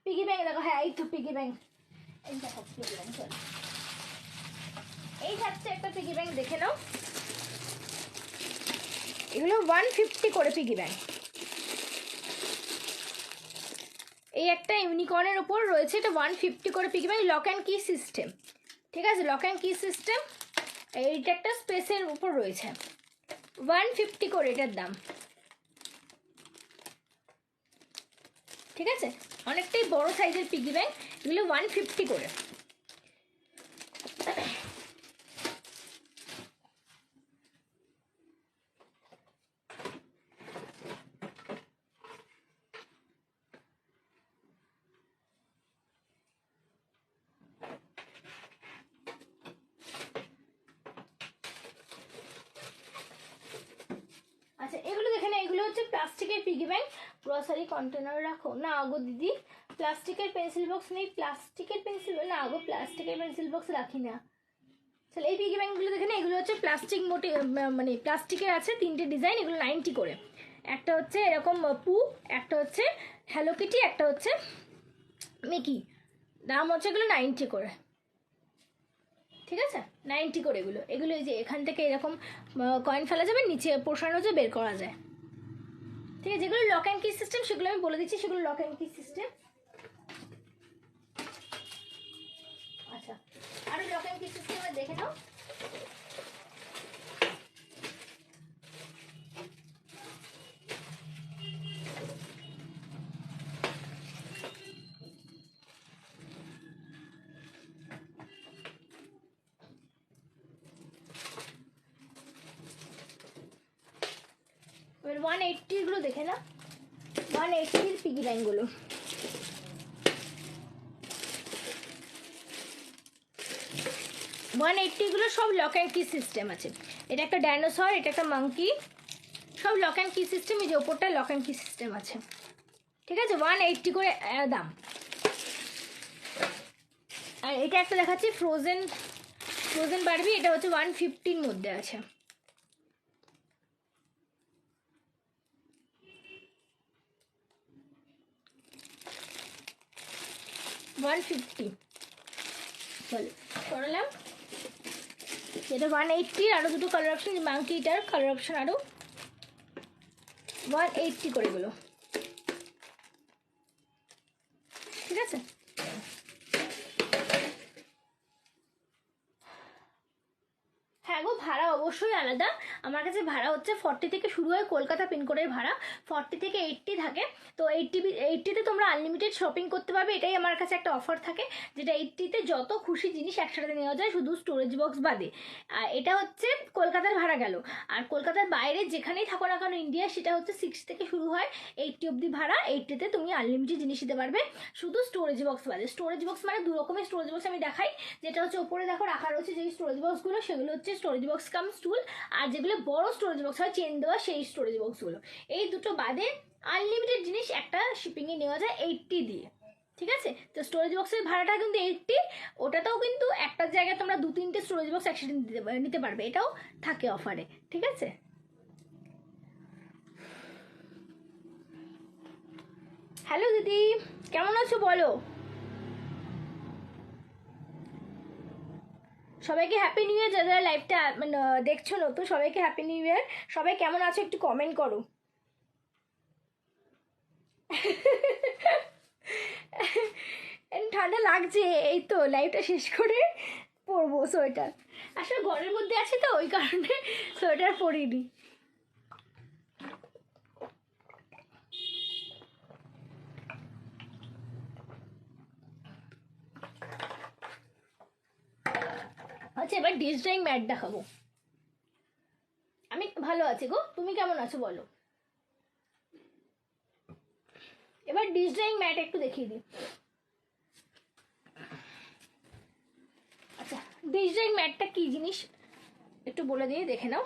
পিগি ব্যাংক দেখো, হ্যাঁ এই তো পিগি ব্যাংক, এই দেখো পিগি ব্যাংক। চলো, এই থাকছে একটা পিগি ব্যাংক, দেখে নাও। এগুলো 150 করে পিগি ব্যাংক। এই একটা ইউনিকর্নের উপর রয়েছে, এটা 150 করে পিগি ব্যাংক, লক অ্যান্ড কি সিস্টেম। ঠিক আছে, লক অ্যান্ড কি সিস্টেম। এইটা একটা স্পেসের উপর রয়েছে, 150 করে এটার দাম। ঠিক আছে, অনেকটাই বড় সাইজের পিগি ব্যাংক, এগুলো 150 করে। আচ্ছা এগুলো দেখে না, এগুলো হচ্ছে প্লাস্টিকের পিগি ব্যাংক। গ্রসারি কন্টেনার রাখো না আগো দিদি, প্লাস্টিকের পেন্সিল বক্স নেই। প্লাস্টিকের পেন্সিল না আগো, প্লাস্টিকের পেন্সিল বক্স রাখি না। তাহলে এই পিগি ব্যাংকগুলো দেখে না, এগুলো হচ্ছে প্লাস্টিক মানে প্লাস্টিকের আছে 3টে ডিজাইন, এগুলো 90 করে। একটা হচ্ছে এরকম পু, একটা হচ্ছে হ্যালো কিটি, একটা হচ্ছে মিকি। দাম হচ্ছে এগুলো 90 করে। ঠিক আছে, 90 করে এগুলো। এগুলো এই যে এখান থেকে এরকম কয়েন ফেলা যাবে, নিচে পোষানো যায়, বের করা যায়। ঠিক আছে, যেগুলো লক অ্যান্ড কি সিস্টেম সেগুলো আমি বলে দিচ্ছি, সেগুলো লক অ্যান্ড কি সিস্টেম। আচ্ছা, আরো লক অ্যান্ড কি সিস্টেম দেখে নাও। এবার 180 গুলো দেখে না, 180 পিগি ব্যাংকগুলো। গুলো সব লক অ্যান্ড কি সিস্টেম আছে। এটা একটা ডাইনোসর, এটা একটা মাঙ্কি, সব লক অ্যান্ড কি সিস্টেম। এই যে ওপরটা লক অ্যান্ড কি সিস্টেম আছে। ঠিক আছে, 180 করে দাম। আর এটা একটা দেখাচ্ছি ফ্রোজেন বারবি, এটা হচ্ছে 150-র মধ্যে আছে। চলো করলাম, এটা 180। আরও দুটো কালার অপশন, মাঙ্কিটার কালার অপশন আরও 180 করে এগুলো। ঠিক আছে, হ্যাঁ গো, ভাড়া অবশ্যই আলাদা। আমার কাছে ভাড়া হচ্ছে 40 থেকে শুরু হয়, কলকাতা পিনকোডের ভাড়া 40 থেকে 80 থাকে। তো 80তে তোমরা আনলিমিটেড শপিং করতে পারবে, এটাই আমার কাছে একটা অফার থাকে, যেটা 80তে যত খুশি জিনিস একসাথে নেওয়া যায়, শুধু স্টোরেজ বক্স বাদে। আর এটা হচ্ছে কলকাতার ভাড়া গেল। আর কলকাতার বাইরে যেখানেই থাকো না কেন ইন্ডিয়া, সেটা হচ্ছে 60 থেকে শুরু হয়, 80 অবধি ভাড়া। 80তে তুমি আনলিমিটেড জিনিস দিতে পারবে, শুধু স্টোরেজ বক্স বাদে। স্টোরেজ বক্স মানে দু রকমের স্টোরেজ বক্স আমি দেখাই। যেটা হচ্ছে ওপরে দেখো রাখা রয়েছে যেই স্টোরেজ বক্সগুলো, সেগুলো হচ্ছে স্টোরেজ বক্স কাম স্টুল। আর যেগুলো বড় স্টোরেজ বক্স হয়, চেন দেওয়া, সেই স্টোরেজ বক্সগুলো। এই দুটো বাদে আনলিমিটেড জিনিস একটা শিপিংয়ে নেওয়া যায় 80 দিয়ে। ঠিক আছে? তো স্টোরেজ বক্সের ভাড়াটা কিন্তু 80, ওটাতেও কিন্তু একটা জায়গায় তোমরা 2-3টে স্টোরেজ বক্স একসাথে নিতে পারবে, এটাও থাকে অফারে। ঠিক আছে? হ্যালো দিদি, কেমন আছো বলো? সবাইকে হ্যাপি নিউ ইয়ার। যারা লাইভটা মানে দেখছো নতুন, সবাইকে হ্যাপি নিউ ইয়ার। সবাই কেমন আছো একটু কমেন্ট করো। ঠান্ডা লাগছে, এই তো লাইভটা শেষ করে পরবো সোয়েটার। আসলে ঘরের মধ্যে আছি তো ওই কারণে সোয়েটার পরিনি। আচ্ছা, এবার ডিশ ড্রয়িং ম্যাট দেখাবো। আমি ভালো আছি গো, তুমি কেমন আছো বলো? এবার ডিশ ড্রয়িং ম্যাট একটু দেখিয়ে দিই। আচ্ছা, ডিশ ড্রয়িং ম্যাটটা কি জিনিস একটু বলে দিয়ে দেখে নাও।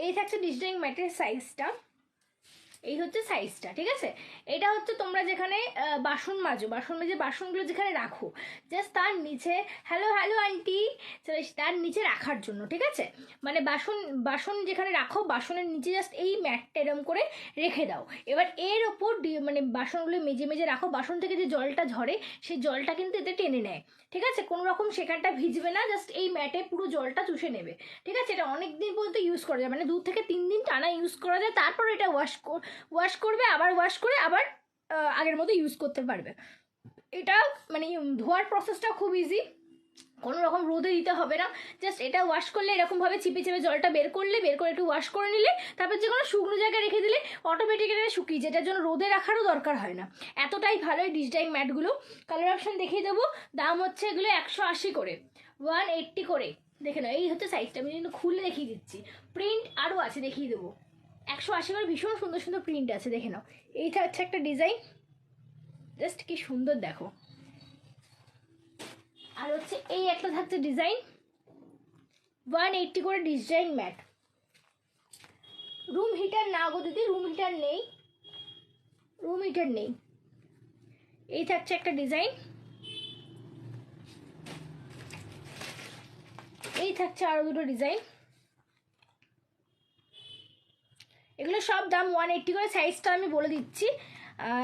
এই থাকছে ডিশ ড্রয়িং ম্যাটের সাইজটা, এই হচ্ছে সাইজটা। ঠিক আছে? এটা হচ্ছে তোমরা যেখানে বাসন মাজো, বাসন মেজে বাসনগুলো যেখানে রাখো, জাস্ট তার নিচে, হ্যালো হ্যালো আন্টি, তার নিচে রাখার জন্য। ঠিক আছে? মানে বাসন বাসন যেখানে রাখো বাসনের নিচে জাস্ট এই ম্যাটটা এরম করে রেখে দাও। এবার এর ওপর মানে বাসনগুলো মেজে মেজে রাখো, বাসন থেকে যে জলটা ঝরে সেই জলটা কিন্তু এতে টেনে নেয়। ঠিক আছে? কোনো রকম সেখানটা ভিজবে না, জাস্ট এই ম্যাটে পুরো জলটা চুষে নেবে। ঠিক আছে? এটা অনেক দিন পর্যন্ত ইউজ করা যায়, মানে 2 থেকে 3 দিন টানা ইউজ করা যায়। তারপর এটা ওয়াশ করবে, আবার ওয়াশ করে আবার আগের মতো ইউজ করতে পারবে। এটা মানে ধোয়ার প্রসেসটা খুব ইজি, কোনো রকম রোদে দিতে হবে না। জাস্ট এটা ওয়াশ করলে এরকমভাবে চিপে চিপে জলটা বের করলে, বের করে একটু ওয়াশ করে নিলে, তারপর যে কোনো শুকনো জায়গায় রেখে দিলে অটোমেটিক্যালি শুকিয়ে, যেটার জন্য রোদে রাখারও দরকার হয় না। এতটাই ভালো এই ডিশ ড্রয়িং ম্যাটগুলো। কালার অপশান দেখিয়ে দেবো। দাম হচ্ছে এগুলো 180 করে, 180 করে। দেখে নাও, এই হচ্ছে সাইজটা, আমি কিন্তু খুলে দেখিয়ে দিচ্ছি। প্রিন্ট আরও আছে, দেখিয়ে দেবো। 180 করে ভীষণ সুন্দর সুন্দর প্রিন্ট আছে, দেখে নাও। এইটা হচ্ছে একটা ডিজাইন, জাস্ট কি সুন্দর দেখো। আর হচ্ছে এই একটা থাকছে ডিজাইন, 180 করে ডিজাইন ম্যাট। রুম হিটার না গো দিদি, রুম হিটার নেই, রুম হিটার নেই। এই থাকছে একটা ডিজাইন, এই থাকছে আরো দুটো ডিজাইন। এগুলো সব দাম 180 করে। সাইজটা আমি বলে দিচ্ছি,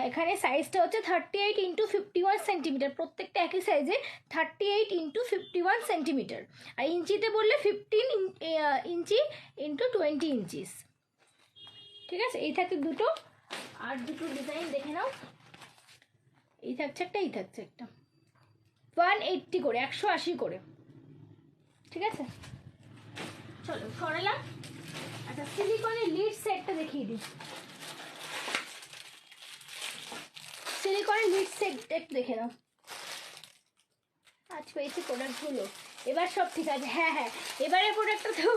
এখানে সাইজটা হচ্ছে 38x51 সেন্টিমিটার, প্রত্যেকটা একই সাইজে, 38x51 সেন্টিমিটার। আর ইঞ্চিতে বললে 15 ইঞ্চি ইন্টু 20 ইঞ্চিস। ঠিক আছে? এই থাকছে দুটো, আর দুটো ডিজাইন দেখে নাও। এই থাকছে একটা, এই থাকছে একটা, 180 করে, 180 করে। ঠিক আছে? চলো সরালাম। আচ্ছা, সিলিকনের লিড সেটটা দেখিয়ে দিই। সিলিকনের লিড সেট একটু দেখে নাও। আজ পেয়েছি প্রোডাক্টগুলো, এবার সব ঠিক আছে। হ্যাঁ হ্যাঁ, এবারে প্রোডাক্টটা তো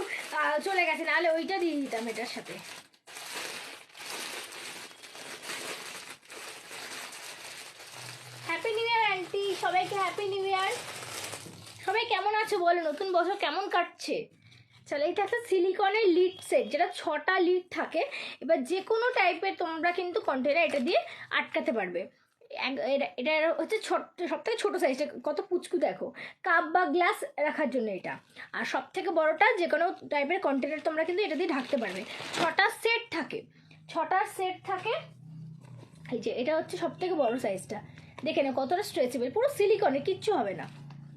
চলে গেছে, নাহলে ওইটা দিয়ে দিতাম এটার সাথে। হ্যাপি নিউ ইয়ার আন্টি, সবাইকে হ্যাপি নিউ ইয়ার। সবাই কেমন আছো বলো, নতুন বছর কেমন কাটছে? চলো, এটা একটা সিলিকনের লিড সেট, যেটা 6টা লিড থাকে। এবার যে কোনো টাইপের তোমরা কিন্তু কন্টেনার এটা দিয়ে আটকাতে পারবে। এটা হচ্ছে সব থেকে ছোটো সাইজটা, কত পুচকু দেখো, কাপ বা গ্লাস রাখার জন্য এটা। আর সব থেকে বড়োটা যে কোনো টাইপের কন্টেনার তোমরা কিন্তু এটা দিয়ে ঢাকতে পারবে। 6টা সেট থাকে, 6টা সেট থাকে। এই যে এটা হচ্ছে সব থেকে বড়ো সাইজটা, দেখে না কতটা স্ট্রেচেবল, পুরো সিলিকনের, কিচ্ছু হবে না,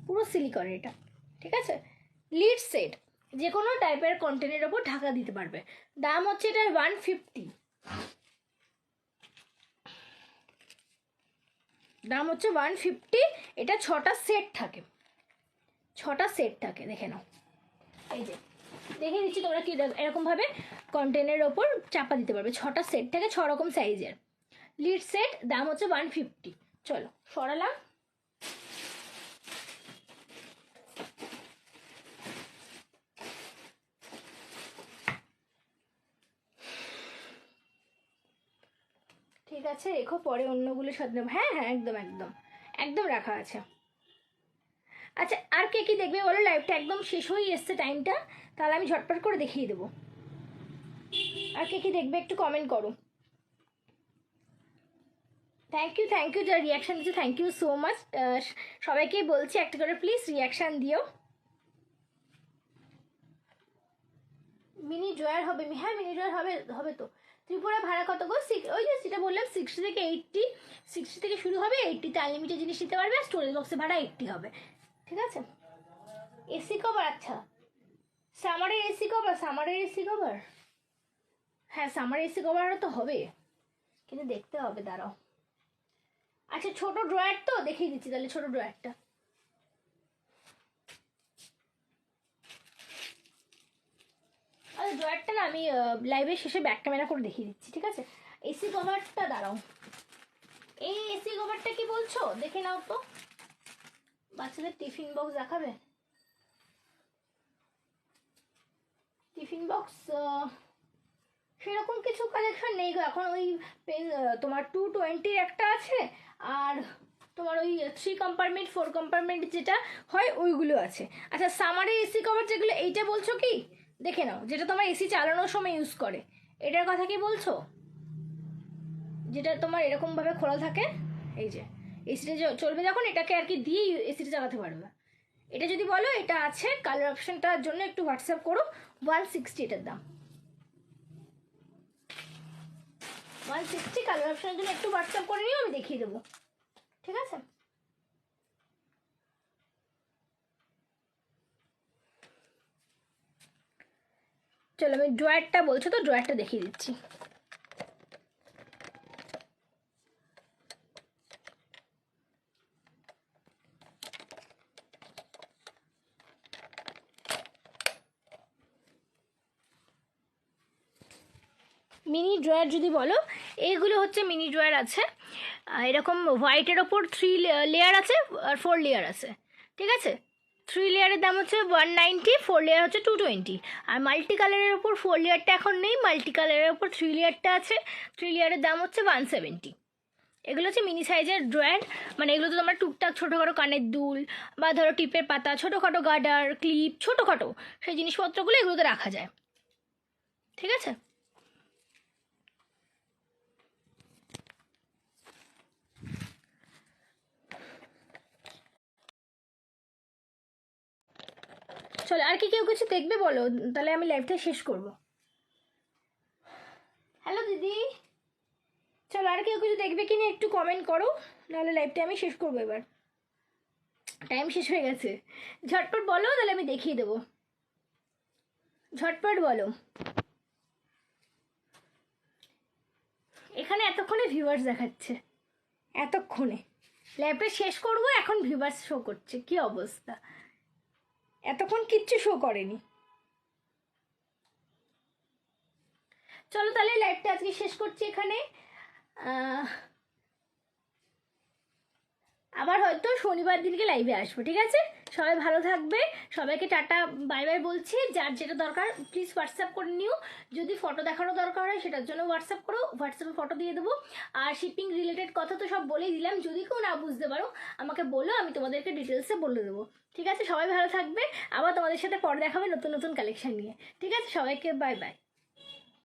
পুরো সিলিকনের এটা। ঠিক আছে? লিড সেট, যে কোনো টাইপের কন্টেনারের ওপর ঢাকা দিতে পারবে। দাম হচ্ছে এটার 150, দাম হচ্ছে 150। এটা 6টা সেট থাকে, 6টা সেট থাকে, দেখে নাও। এই যে দেখে দিচ্ছি, তোমরা কি এরকমভাবে কন্টেনারের ওপর চাপা দিতে পারবে। 6টা সেট থাকে, 6 রকম সাইজের লিড সেট, দাম হচ্ছে 150। চলো সরালাম। ঠিক আছে, রেখো, পরে অন্যগুলো সাথে নেবো। হ্যাঁ হ্যাঁ, একদম একদম একদম রাখা আছে। আচ্ছা আর কে কি দেখবে বলো, লাইভটা একদম শেষ হয়ে এসছে টাইমটা, তাহলে আমি ঝটপট করে দেখিয়ে দেবো। আর কে কি দেখবে একটু কমেন্ট করো। থ্যাংক ইউ যারা রিয়াকশান দিচ্ছে, থ্যাংক ইউ সো মাচ। সবাইকেই বলছি একটা করে প্লিজ রিয়াকশান দিও। মিনি ড্রয়ার হবে, হ্যাঁ মিনি ড্রয়ার হবে, হবে তো। ত্রিপুরা ভাড়া কত গো? ওই যে যেটা বললাম 60 থেকে 80, 60 থেকে শুরু হবে, 80তে আনলিমিটেড জিনিস নিতে পারবে, আর স্টোরেজ বক্সে ভাড়া 80 হবে, ঠিক আছে। এসি কভার, আচ্ছা সামারের এসি কভার, সামারের এসি কভার, হ্যাঁ সামারের এসি কভারও তো হবে, কিন্তু দেখতে হবে, দাঁড়াও। আচ্ছা ছোট ড্রয়ার তো দেখিয়ে দিচ্ছি তাহলে, ছোট ড্রয়ারটা। আচ্ছা ড্রয়ারটা না আমি লাইভের শেষে ব্যাক ক্যামেরা করে দেখিয়ে দিচ্ছি, ঠিক আছে। এসি কভারটা দাঁড়াও, এই এসি কভারটা কি বলছো দেখে নাও তো। বাচ্চাদের টিফিন বক্স দেখাবে, টিফিন বক্স সেরকম কিছু কালেকশন নেই গো এখন। ওই তোমার 220 একটা আছে, আর তোমার ওই 3 কম্পার্টমেন্ট 4 কম্পার্টমেন্ট যেটা হয় ওইগুলো আছে। আচ্ছা সামারের এসি কভার যেগুলো, এইটা বলছো কি? দেখে নাও, যেটা তোমার এসি চালানোর সময় ইউজ করে, এটার কথা কি বলছো? যেটা তোমার এরকমভাবে খোলা থাকে, এই যে এসিটা চলবে যখন এটাকে আর কি দিয়ে এসিটা চালাতে পারবে। এটা যদি বলো এটা আছে, কালার অপশনটার জন্য একটু হোয়াটসঅ্যাপ করো। 160 এটার দাম, 160 কালার অপশনের জন্য একটু হোয়াটসঅ্যাপ করে নিও, আমি দেখিয়ে দেবো, ঠিক আছে। চলো আমি ড্রয়ারটা বলছো তো, ড্রয়ারটা দেখিয়ে দিচ্ছি। মিনি ড্রয়ার যদি বলো, এইগুলো হচ্ছে মিনি ড্রয়ার আছে, এরকম হোয়াইটের ওপর 3 লেয়ার আছে আর 4 লেয়ার আছে, ঠিক আছে। 3 লেয়ারের দাম হচ্ছে 190, 4 লেয়ার হচ্ছে 220। আর মাল্টি কালারের ওপর 4 লেয়ারটা এখন নেই, মাল্টি কালারের ওপর 3 লেয়ারটা আছে, 3 লেয়ারের দাম হচ্ছে 170। এগুলো হচ্ছে মিনি সাইজের ড্রয়ার, মানে এগুলো তো তোমার টুকটাক ছোটোখাটো কানের দুল বা ধরো টিপের পাতা, ছোটোখাটো গার্ডার ক্লিপ, ছোটোখাটো সেই জিনিসপত্রগুলো এগুলোতে রাখা যায়, ঠিক আছে। চলো আর কি কেউ কিছু দেখবে বলো, তাহলে আমি লাইভটা শেষ করব। হ্যালো দিদি, চলো আর কেউ কিছু দেখবে কি না একটু কমেন্ট করো, নাহলে লাইভটা আমি শেষ করবো এবার, টাইম শেষ হয়ে গেছে। ঝটপট বলো তাহলে আমি দেখিয়ে দেবো, ঝটপট বলো। এখানে এতক্ষণে ভিউয়ার্স দেখাচ্ছে, এতক্ষণে লাইভটা শেষ করব, এখন ভিউয়ার্স শো করছে, কি অবস্থা, এতক্ষণ কিচ্ছু শো করেনি। চলো তাহলে লাইভটা আজকে শেষ করছি এখানে, আবার হয়তো শনিবার দিনকে লাইভে আসবো, ঠিক আছে। সবাই ভালো থাকবে, সবাইকে টাটা বাই বাই বলছি। যার যেটা দরকার প্লিজ হোয়াটসঅ্যাপ করে নিও, যদি ফটো দেখানো দরকার হয় সেটার জন্য হোয়াটসঅ্যাপ করো, হোয়াটসঅ্যাপে ফটো দিয়ে দেবো। আর শিপিং রিলেটেড কথা তো সব বলেই দিলাম, যদি কেউ না বুঝতে পারো আমাকে বলো, আমি তোমাদেরকে ডিটেলসে বলে দেবো, ঠিক আছে। সবাই ভালো থাকবে, আবার তোমাদের সাথে পরে দেখাবে নতুন নতুন কালেকশন নিয়ে, ঠিক আছে। সবাইকে বাই বাই।